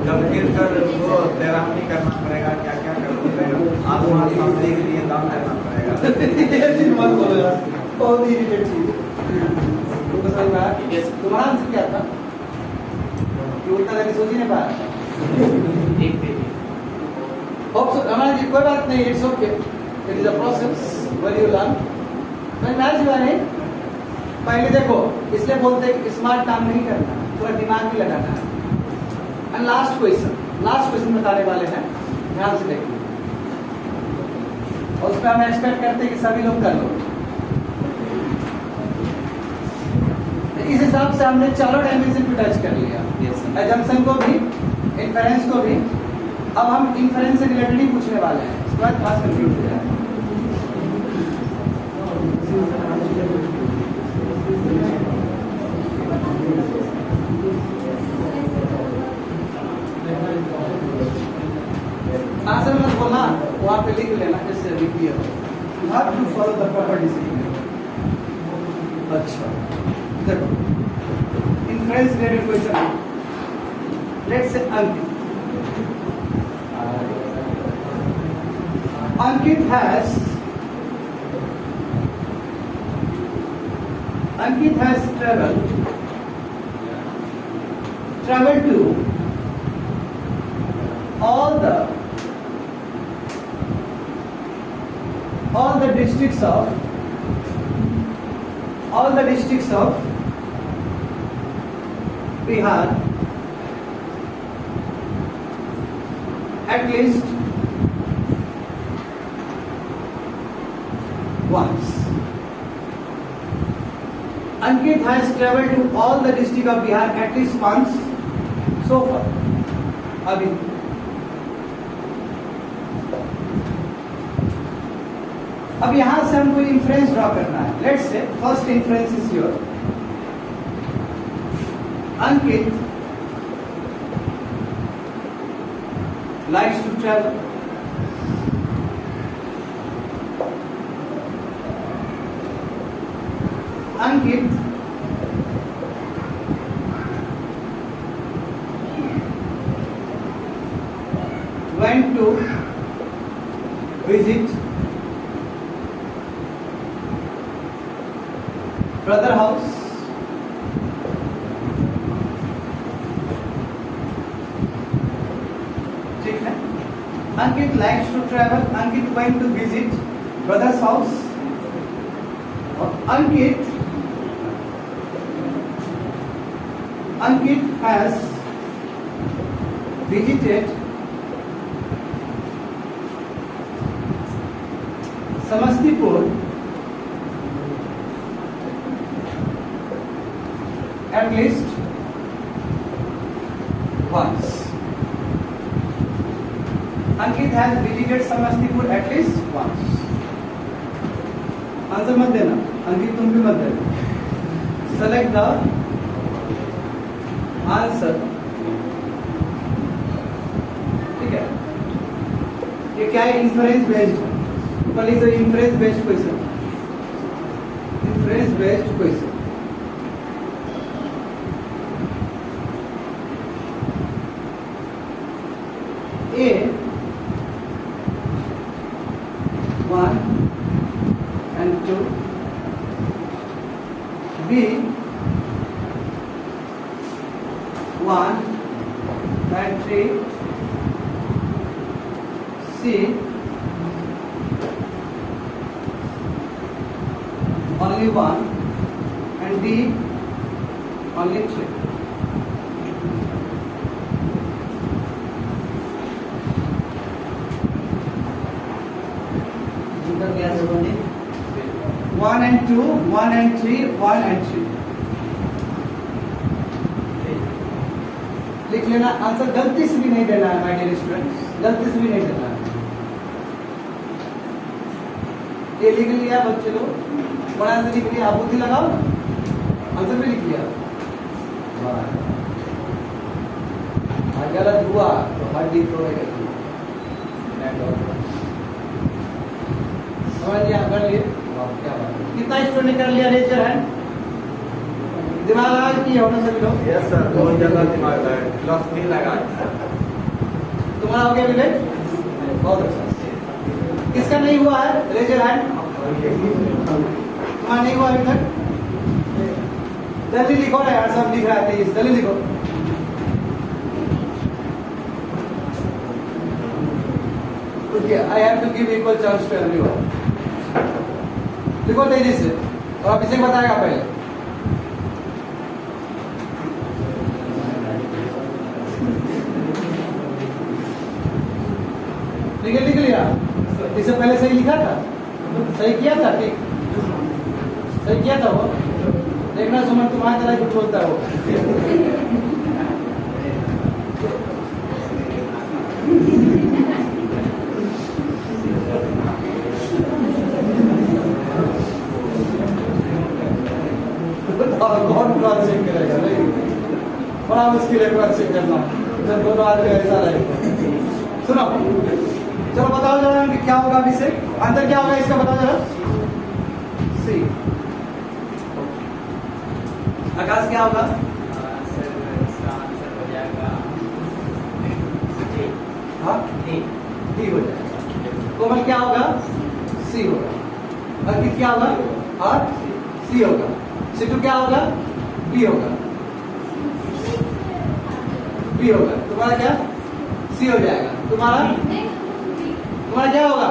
[SPEAKER 3] जब गिर कर वो तैराकी करना पड़ेगा, क्या क्या करना पड़ेगा, आत्मा सामने के लिए दान करना पड़ेगा।
[SPEAKER 1] ये चीज मत बोलो यार, बहुत ही इरिटेट चीज है। तुमको समझ में आया? तुम्हारा आंसर क्या था? कि उतना देर सोच ही नहीं पाया। होप सो हमारा जी, कोई बात नहीं, it's okay, it is a process when you learn. मैं मैच हुआ नहीं, पहले देखो, इसलिए बोलते हैं कि स्मार्ट काम नहीं करना, थोड़ा दिमाग भी लगाना है। एंड लास्ट क्वेश्चन बताने वाले हैं, ध्यान से देखिए, और उसका हम एक्सपेक्ट करते हैं कि सभी लोग कर लो। इस हिसाब से हमने चारों डायमेंशन को टच कर लिया, एजम्पशन को भी, इन्फेरेंस को भी। अब हम इन्फेरेंस से रिलेटेड ही पूछने वाले हैं, उसके बाद क्लास कंप्लीट हो जाए। आंसर मत बोलना, वहाँ पे लिख लेना, जैसे लिखिए, you have to follow the proper discipline. अच्छा देखो, influence related question, let's say Ankit has traveled to all the districts of Bihar at least once. Ankit has traveled to all the districts of Bihar at least once so far. अभी अब यहां से हमको inference draw करना है। Let's say first inference is your, Ankit likes to travel. Ankit went to visit brother house. ठीक है, Ankit likes to travel. Ankit went to visit brother's house. Ankit has visited Samastipur at least once. Ankit has visited Samastipur at least once. Answer मत देना, अंकित तुम भी मत देना। Select the answer. ठीक है, ये क्या है? Inference based. कल is inference based question, inference based question. A 1 and 2 B 1 and 3, C only 1 and D only 3.
[SPEAKER 2] इनका क्या संबंध है?
[SPEAKER 1] 1 and 2, 1 and 3, 1 and 3. लिख लेना आंसर, गलती से भी नहीं देना है माय डियर स्टूडेंट, गलती से भी नहीं देना है। ये लिख लिया बच्चे लोग, बड़ा आंसर लिख लिया, आप बुद्धि लगाओ ना, आंसर भी लिख लिया। गलत हुआ तो हड्डी तोड़ेगा। समझ लिया, कर लिए? क्या बात है। कितना स्टूडेंट ने कर लिया? Raise your hand. दिमाग लगा कि होना सभी लोग?
[SPEAKER 3] यस सर, बहुत ज्यादा दिमाग लगा, प्लस 3 लगा।
[SPEAKER 1] तुम्हारा हो गया विवेक? बहुत अच्छा। किसका नहीं हुआ है? Raise your hand. तुम्हारा नहीं हुआ अभी तक? जल्दी लिखो ना यार, सब लिख रहा है, प्लीज जल्दी लिखो। I have to give equal chance to everyone. लिखो तेजी से, और आप इसे बताएगा पहले। लिख लिया? इससे पहले सही लिखा था? सही किया था? ठीक, सही किया था वो। देखना सुमन, तुम्हारी तरह कुछ बोलता है वो। कौन क्रॉस चेक करेगा? नहीं, बड़ा मुश्किल है क्रॉस चेक करना जब दोनों आदमी ऐसा रहे। सुनो, चलो बताओ जरा कि क्या होगा अभी से, आंसर क्या होगा इसका, बताओ जरा। सी। आकाश क्या होगा? हाँ, डी हो जाएगा। कोमल क्या होगा? सी होगा। अर्पित क्या होगा? और सी होगा। सिद्धू क्या होगा? बी होगा। बी होगा। तुम्हारा क्या? सी हो जाएगा। तुम्हारा क्या होगा?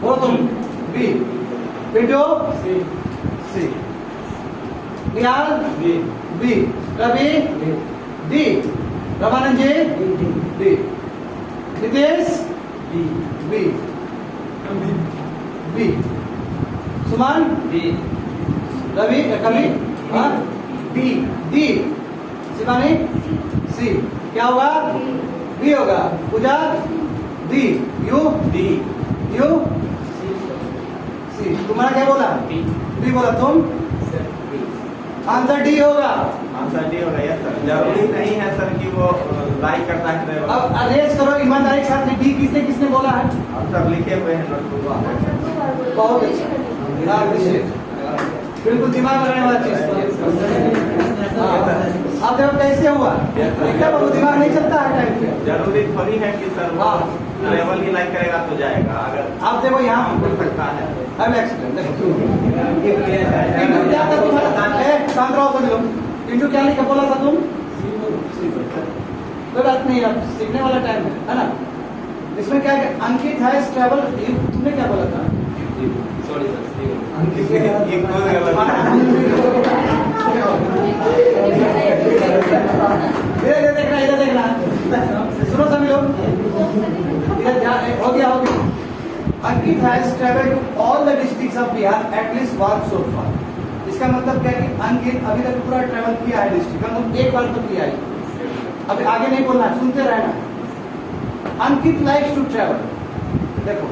[SPEAKER 1] बोलो तुम। बी। पिंटू? सी। निहाल? बी। रवि? डी। रमानंद जी? डी। नितेश? बी। बी। सुमन? रवि? कवि? हाँ, डी। डी। शिवानी? सी। क्या होगा? बी होगा। पूजा? डी। यू? डी। यू? सी। तुम्हारा क्या बोला? डी बोला। तुम? आंसर डी होगा।
[SPEAKER 3] आंसर डी होगा। यस सर, जरूरी नहीं है सर कि वो लाइक करता है।
[SPEAKER 1] अब अरेंज करो ईमानदारी के साथ। डी किसने किसने बोला है?
[SPEAKER 3] आप सब लिखे हुए हैं नोटबुक।
[SPEAKER 1] बहुत अच्छा, बिल्कुल दिमाग लगाने वाला चीज। आप देखो कैसे हुआ, एकदम वो दिमाग नहीं चलता है टाइम पे।
[SPEAKER 3] जरूरी थोड़ी है कि सर वो लेवल ही लाइक करेगा तो जाएगा। अगर
[SPEAKER 1] आप देखो यहाँ
[SPEAKER 3] बोल सकता है।
[SPEAKER 1] हम एक्सीडेंट क्या था तुम्हारा? शांत रहो सभी लोग। इंटू क्या लिखा बोला था तुम? कोई बात नहीं, अब सीखने वाला टाइम है ना। इसमें क्या है? अंकित हैज ट्रैवल, तुमने क्या बोला था?
[SPEAKER 2] सॉरी सर,
[SPEAKER 3] ये कौन गलत
[SPEAKER 1] इधर देखना, इधर देखना। सुनो सभी लोग, इधर ध्यान। हो गया, हो गया। Ankit has travelled to all the districts of Bihar at least once so far. इसका मतलब क्या है कि अंकित अभी तक पूरा ट्रैवल किया है डिस्ट्रिक्ट, मतलब एक बार तो किया है। अभी आगे नहीं बोलना, सुनते रहना। अंकित लाइक्स टू ट्रैवल। देखो,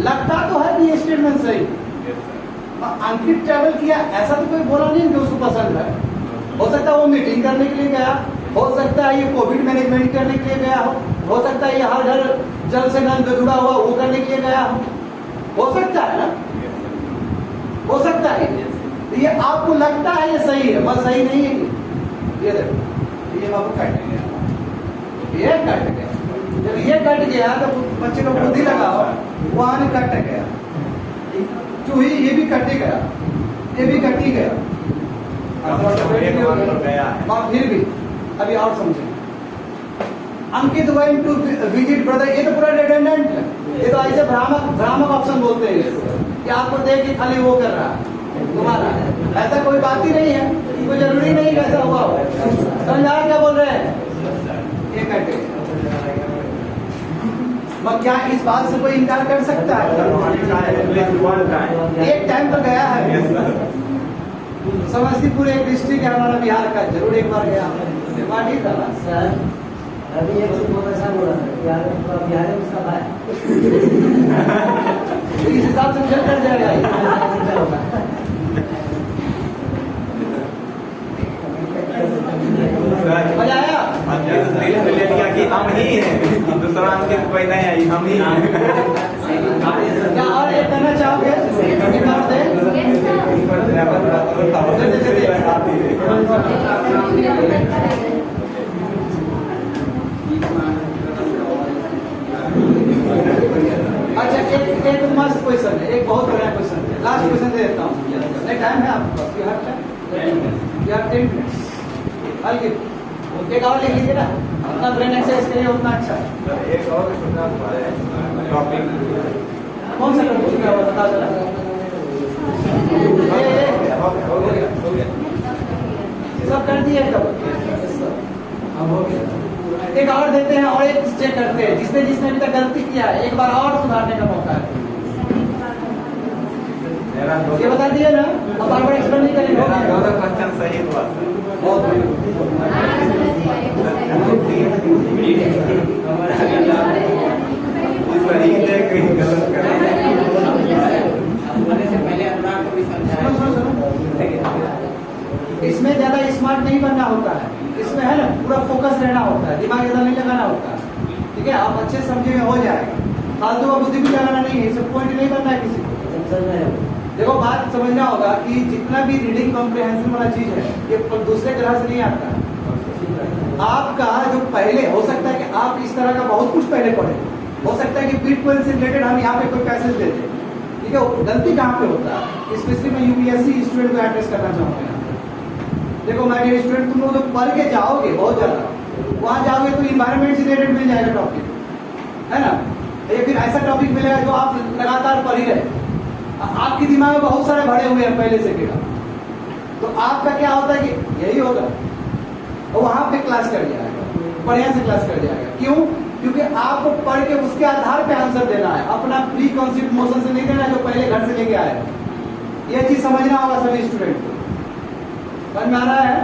[SPEAKER 1] लगता तो है कि ये स्टेटमेंट सही। अंकित ट्रैवल किया ऐसा तो कोई बोला नहीं कि उसको पसंद है। हो सकता है वो मीटिंग करने के लिए गया, हो सकता है ये कोविड मैनेजमेंट करने के लिए गया हो सकता है ये हर घर जल से नल से जुड़ा हुआ वो करने के लिए गया हो सकता है ना, हो सकता है। तो ये आपको लगता है ये सही है, बस सही नहीं है। ये देखो, ये बाबू कट गया, ये कट गया। जब ये कट गया तो बच्चे को बुद्धि लगाओ, वहां कट गया। चूही ये भी कट ही गया, ये भी कट ही गया।
[SPEAKER 3] एक बार तो गया है।
[SPEAKER 1] और फिर भी अभी और समझें। अंकित वेंट टू विजिट ब्रदर, ये तो पूरा रिडंडेंट है, ये तो ऐसे भ्रामक ऑप्शन बोलते हैं इसको, कि आपको देख के खाली वो कर रहा है तुम्हारा, ऐसा कोई बात ही नहीं है, कोई जरूरी नहीं कि ऐसा हुआ हो। समझ आ रहा क्या बोल रहे हैं? एक मिनट, मगर क्या इस बात से कोई इनकार कर सकता है? एक टाइम तो गया है, समस्तीपुर एक डिस्ट्रिक्ट है हमारा बिहार का, जरूर एक बार गया, ठीक था ना
[SPEAKER 2] सर अभी एक चीज बहुत अच्छा बोला सर, बिहार में उसका भाई
[SPEAKER 1] इस हिसाब से मुझे कर जाएगा। मजा आया?
[SPEAKER 3] दिल में ले लिया कि हम ही हैं, दूसरा अंकित कोई नहीं है, हम ही हैं।
[SPEAKER 1] क्या और एक करना चाहोगे? एक बार से? अच्छा, एक मस्त क्वेश्चन है, एक बहुत बड़ा क्वेश्चन है, लास्ट क्वेश्चन दे देता हूँ। नहीं, टाइम है आपके पास? You have time? You have 10 minutes. हल्के एक और लिख लीजिए ना, अपना ब्रेन एक्सरसाइज करिए, उतना अच्छा है।
[SPEAKER 3] एक और छोटा टॉपिक,
[SPEAKER 1] कौन सा टॉपिक है वो बता जरा। हो गया सब कर दिए कब? अब हो गया। एक और देते हैं और एक चेक करते हैं, जिसने अभी तक गलती किया है एक बार और सुधारने का मौका है। ये बता दिए ना, अब बार बार एक्सप्लेन नहीं करेंगे।
[SPEAKER 3] दोनों क्वेश्चन सही हुआ सर।
[SPEAKER 1] बहुत
[SPEAKER 3] सही है कहीं गलत कर
[SPEAKER 1] इसमें ज्यादा स्मार्ट नहीं बनना होता है, इसमें है ना पूरा फोकस रहना होता है, दिमाग ज्यादा नहीं लगाना होता है, ठीक है? आप अच्छे समझे में हो जाएगा, फालतू का बुद्धि भी लगाना नहीं है, सब पॉइंट नहीं बनना है किसी को। देखो बात समझना होगा कि जितना भी रीडिंग कॉम्प्रिहेंशन वाला चीज है ये दूसरे तरह से नहीं आता। आपका जो पहले हो सकता है कि आप इस तरह का बहुत कुछ पहले पढ़े, हो सकता है कि पीट से रिलेटेड हम यहाँ पे कोई पैसेज दे दें, ठीक है? गलती कहाँ पे होता है? स्पेशली मैं यूपीएससी स्टूडेंट को एड्रेस करना चाहूँगा। देखो माय डियर स्टूडेंट, तुम लोग जब पढ़ के जाओगे बहुत ज्यादा, वहां जाओगे तो इन्वायरमेंट से रिलेटेड मिल जाएगा टॉपिक, है ना? या फिर ऐसा टॉपिक मिलेगा जो आप लगातार पढ़ ही रहे, आपके दिमाग में बहुत सारे भरे हुए हैं पहले से कीड़ा, तो आपका क्या होता है कि यही होगा, और वहां पे क्लास कर जाएगा, बढ़िया से क्लास कर जाएगा। क्यों? क्योंकि आपको पढ़ के उसके आधार पे आंसर देना है, अपना प्री कॉन्सेप्ट मोशन से नहीं देना है जो पहले घर से लेके आए। ये चीज समझना होगा सभी स्टूडेंट को। समझ में आ रहा है?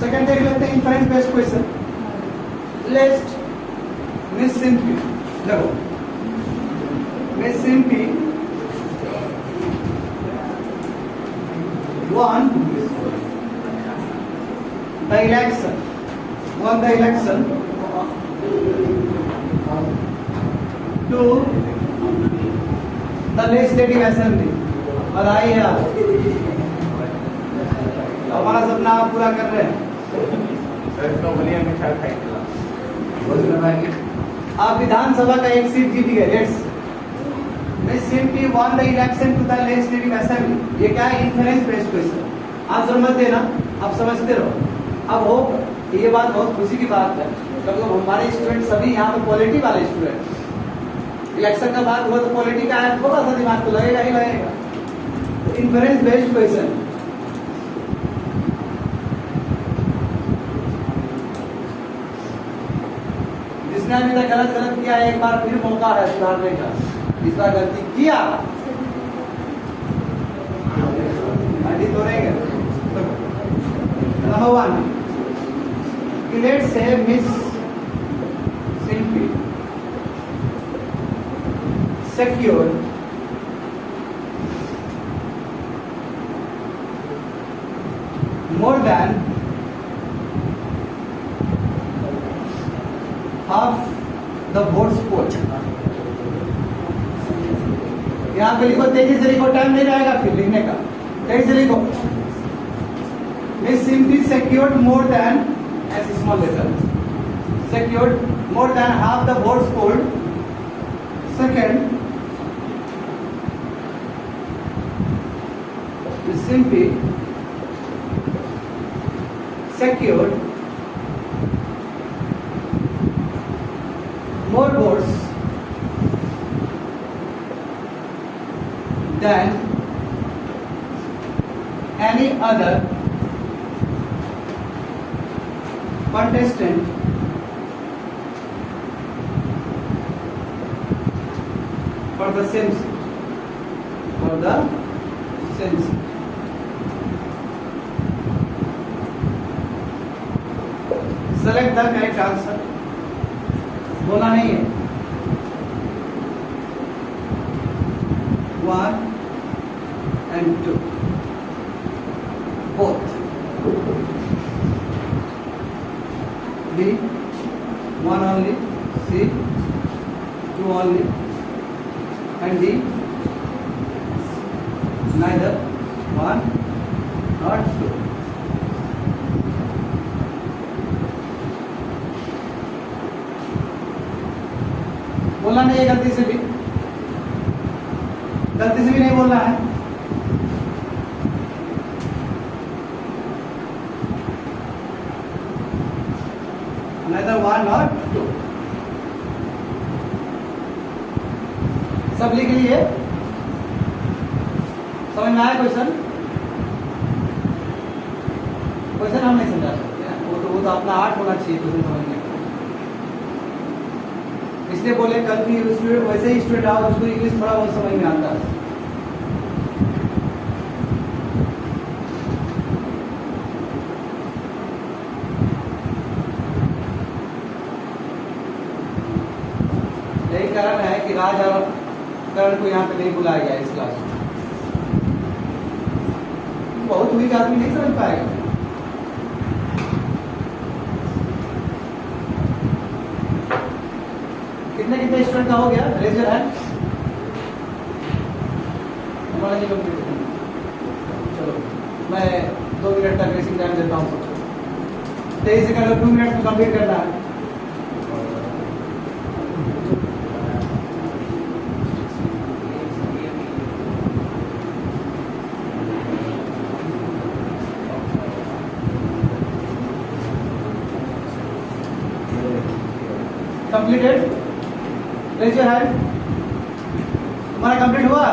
[SPEAKER 1] सेकंड देख लेते हैं, inference based question. List miss simply, देखो miss simply won the election to the legislative assembly। बधाई है आप, हमारा सपना आप पूरा कर रहे हैं।
[SPEAKER 3] सर इसको बोलिए मिठाई खाई खिला।
[SPEAKER 1] आप विधानसभा का एक सीट जीत गए। Let's Miss Simply won the election to the legislative assembly। ये क्या है? Inference based question. आंसर मत देना, आप समझते रहो। अब हो ये बात बहुत खुशी की बात है, क्योंकि हमारे स्टूडेंट सभी यहाँ पे पॉलिटी वाले स्टूडेंट, इलेक्शन का बात हुआ तो पॉलिटी का है, थोड़ा सा दिमाग तो लगेगा ही लगेगा। इन्फरेंस बेस्ड क्वेश्चन, जिसने अभी तक गलत किया है, एक बार फिर मौका है सुधारने का। इस बार गलती किया तो रहेगा। Number 1, let's say miss simply secure more than half the votes poll। यहाँ पे लिखो, तेजी से लिखो, टाइम नहीं रहेगा फिर लिखने का, तेजी से लिखो। Miss simply secured more than, as small letter, secured more than half the votes polled। Second, Miss simply secured more votes than any other contestant for the same seat. For the same seat. Select the correct answer. बोला नहीं है. 1 and 2 both. B 1 only. C 2 only. And D neither 1 nor 2. बोलना नहीं है गलती से भी नहीं बोलना है. neither 1 nor 2. सब लिख लिए. समझ में आया क्वेश्चन हम नहीं समझा सकते हैं. वो तो अपना आर्ट होना चाहिए क्वेश्चन समझने का. इसलिए बोले कल की स्टूडेंट वैसे ही स्टूडेंट आओ उसको इंग्लिश थोड़ा बहुत समझ में आता है. यही कारण है कि राज और करण को यहाँ पे नहीं बुलाया गया इस क्लास में. बहुत वीक आदमी नहीं समझ पाएगा. कितने स्टूडेंट का हो गया? Raise your hand. हमारा जी कंप्लीट. चलो मैं 2 मिनट तक रेसिंग टाइम देता हूँ सबको. 23 सेकंड और 2 मिनट में कंप्लीट करना है. कंप्लीटेड. Raise your hand. तुम्हारा कंप्लीट हुआ?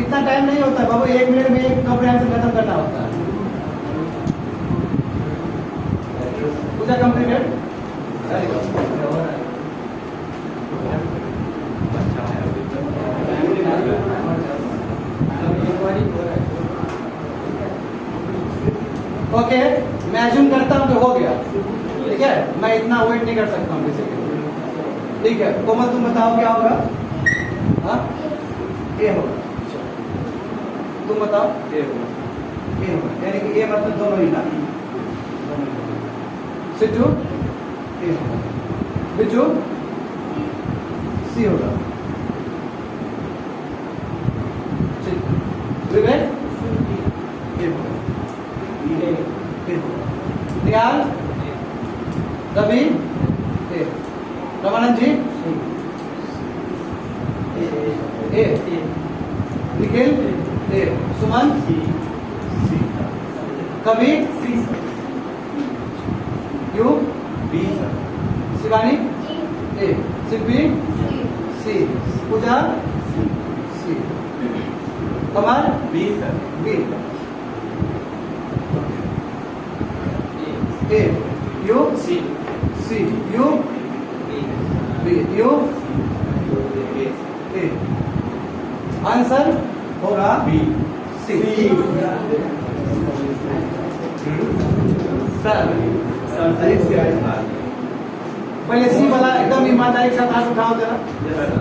[SPEAKER 1] इतना टाइम नहीं होता बाबू. 1 मिनट में एक कॉम्प्रिहेंशन खत्म करना होता है. पूजा कंप्लीटेड. ओके मैं अज्यूम करता हूं कि हो गया. ठीक है मैं इतना वेट नहीं कर सकता हूं किसी के लिए. ठीक है कोमल तुम बताओ क्या होगा? हाँ ए होगा. तुम बताओ. ए होगा यानी कि ए मतलब दोनों ही ना. सिद्धू ए होगा. बिजू सी होगा. विवेक ए होगा. निहाल रवि रमानंद जी ए Nikhil A Suman Kavi U B Shivani A Shilpi C Puja C Kamal B A U C U B U A. Answer होगा B C. सर पहले सी वाला एकदम ईमानदारी के साथ हाथ उठाओ जरा.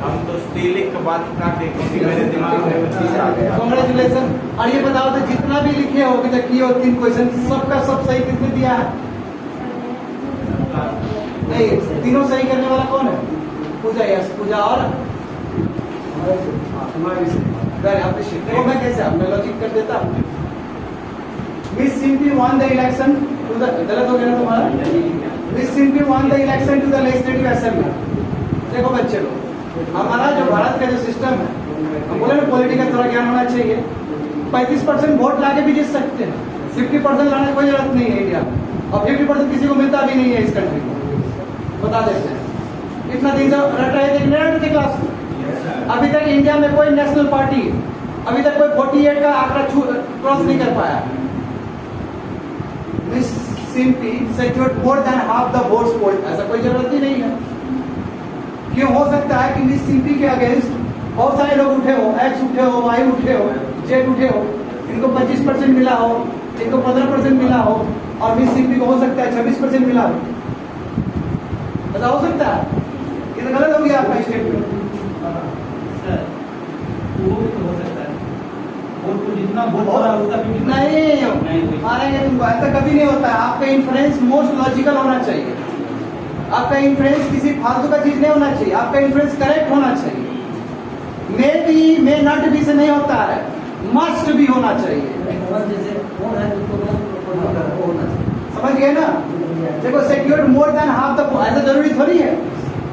[SPEAKER 3] हम तो स्टीलिंग की बात काटे क्योंकि मेरे दिमाग में चीज आ गया.
[SPEAKER 1] कांग्रेचुलेशन. और ये बताओ तो जितना भी लिखे हो अभी तक की और 3 क्वेश्चन सबका सब सही कितने दिया है? नहीं तीनों सही करने वाला कौन है? पूजा. यस पूजा. और देखो मैं कैसे मैं लॉजिक कर देता हूँ. Miss simply won the election to the. गलत हो गया ना तुम्हारा? Miss simply won the election to the legislative assembly. देखो बच्चे लोग हमारा जो भारत का जो सिस्टम है हम बोले ना पॉलिटिकल थोड़ा ज्ञान होना चाहिए. 35% वोट लाके भी जीत सकते हैं। 50% लाने की कोई जरूरत नहीं है इंडिया में, और 50% किसी को मिलता भी नहीं है इस कंट्री को, बता देते हैं। इतना दिन से रट रहे थे मिडिल क्लास में। अभी तक इंडिया में कोई नेशनल पार्टी, अभी तक कोई 48 का आंकड़ा क्रॉस नहीं कर पाया। Miss simply secured more than half the votes poll, ऐसा कोई जरूरत ही नहीं है। क्यों हो सकता है कि मिस सिंपली के अगेंस्ट बहुत सारे लोग उठे हो, एक्स उठे हो, वाई उठे हो, जेड उठे हो, इनको 25% मिला हो, इनको 15% मिला हो, और मिस सिंपली को हो सकता है 26% मिला हो। ऐसा हो सकता है? ये तो गलत हो गया आपका स्टेटमेंट।
[SPEAKER 4] सर वो भी तो हो सकता है, वोट को जितना वोट पड़ा उसका भी
[SPEAKER 1] नहीं मारेंगे तुमको, ऐसा कभी नहीं होता है। आपका इन्फ्लुएंस मोस्ट लॉजिकल होना चाहिए, आपका इन्फ्लुएंस किसी फालतू का चीज नहीं होना चाहिए, आपका इन्फ्लुएंस करेक्ट होना चाहिए। May be may not be से नहीं होता है, मस्ट भी होना चाहिए।
[SPEAKER 2] जैसे कौन है उसको वो होना चाहिए।
[SPEAKER 1] समझ गए ना? देखो secured more than half the, ऐसा जरूरी थोड़ी है।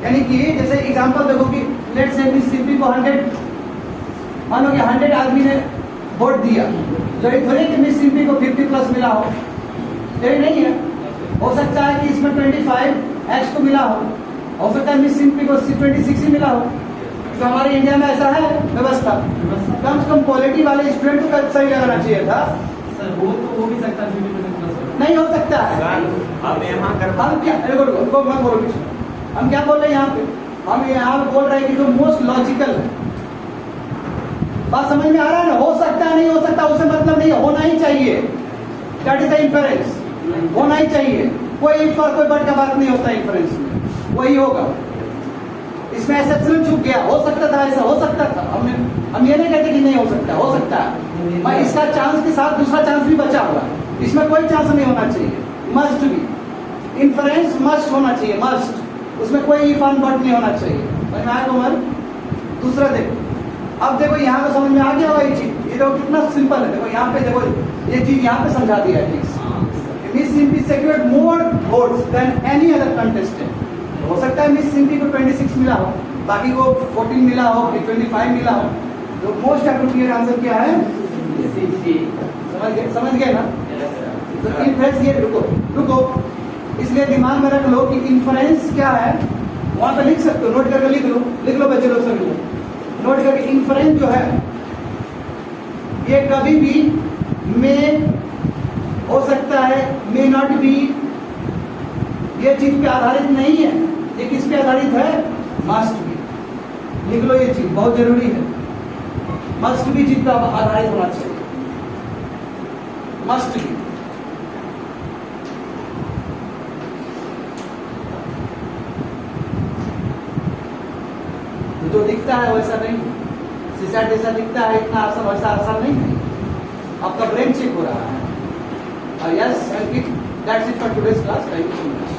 [SPEAKER 1] यानी कि जैसे एग्जांपल देखो कि लेट्स से मिस सिंपली को 100, मानो कि 100 आदमी ने वोट दिया, जरूरी थोड़ी कि मिस सिंपली को 50+ मिला हो, यही नहीं है। हो सकता है कि इसमें 25 एक्स को मिला हो सकता है मिस सिंपली को 26 ही मिला हो। तो हमारे इंडिया में ऐसा है व्यवस्था, कम से कम क्वालिटी वाले स्टूडेंट को सही लगाना चाहिए था।
[SPEAKER 4] सर वो तो हो भी सकता है 50%
[SPEAKER 1] नहीं हो सकता है।
[SPEAKER 3] अब यहाँ कर
[SPEAKER 1] हम क्या रुको मत बोलो कुछ। हम क्या बोल रहे हैं यहाँ पे? हम यहाँ पे बोल रहे हैं कि जो मोस्ट लॉजिकल है, बात समझ में आ रहा है ना? हो सकता है, नहीं हो सकता उससे मतलब नहीं है, होना ही चाहिए। दैट इज द इंफरेंस, होना ही चाहिए। कोई फर्क कोई बट का बात नहीं होता इंफरेंस में, वही होगा। इसमें एक्सेप्शन चूक गया, हो सकता था, ऐसा हो सकता था। हम ये नहीं कहते कि नहीं हो सकता, हो सकता है, पर इसका चांस के साथ दूसरा चांस भी बचा हुआ है। इसमें कोई चांस नहीं होना चाहिए, मस्ट भी इन्फ्लुएंस मस्ट होना चाहिए, मस्ट। उसमें कोई इफ एंड बट नहीं होना चाहिए। समझ में आया तुम्हारे? दूसरा देखो, अब देखो यहाँ पे समझ में आ गया होगा ये चीज। ये देखो कितना सिंपल है। देखो यहाँ पे, देखो ये चीज यहाँ पे समझा दिया है ठीक। Miss simply secured more votes than any other contestant। हो सकता है मिस सिंपली को 26 मिला हो, बाकी को 14 मिला हो, 25 मिला हो। तो मोस्ट एप्रोप्रिएट आंसर क्या है? समझ गए ना? तो इन्फ्लुएंस, ये रुको इसलिए दिमाग में रख लो कि इन्फ्लुएंस क्या है। वहां पे लिख सकते हो, नोट करके लिख लो बच्चे लोग सभी लोग नोट करके। इन्फ्लुएंस जो है ये कभी भी में हो सकता है, मे नॉट बी, ये चीज पे आधारित नहीं है। ये किस पे आधारित है? Must be. लिख लो ये चीज, बहुत जरूरी है। मस्ट बी चीज पे आधारित होना चाहिए, मस्ट बी। जो दिखता है वैसा नहीं, शीशा जैसा दिखता है इतना आसान, वैसा आसान नहीं है। आपका ब्रेन चेक हो रहा है। Yes, that's it for today's class. Thank you so much.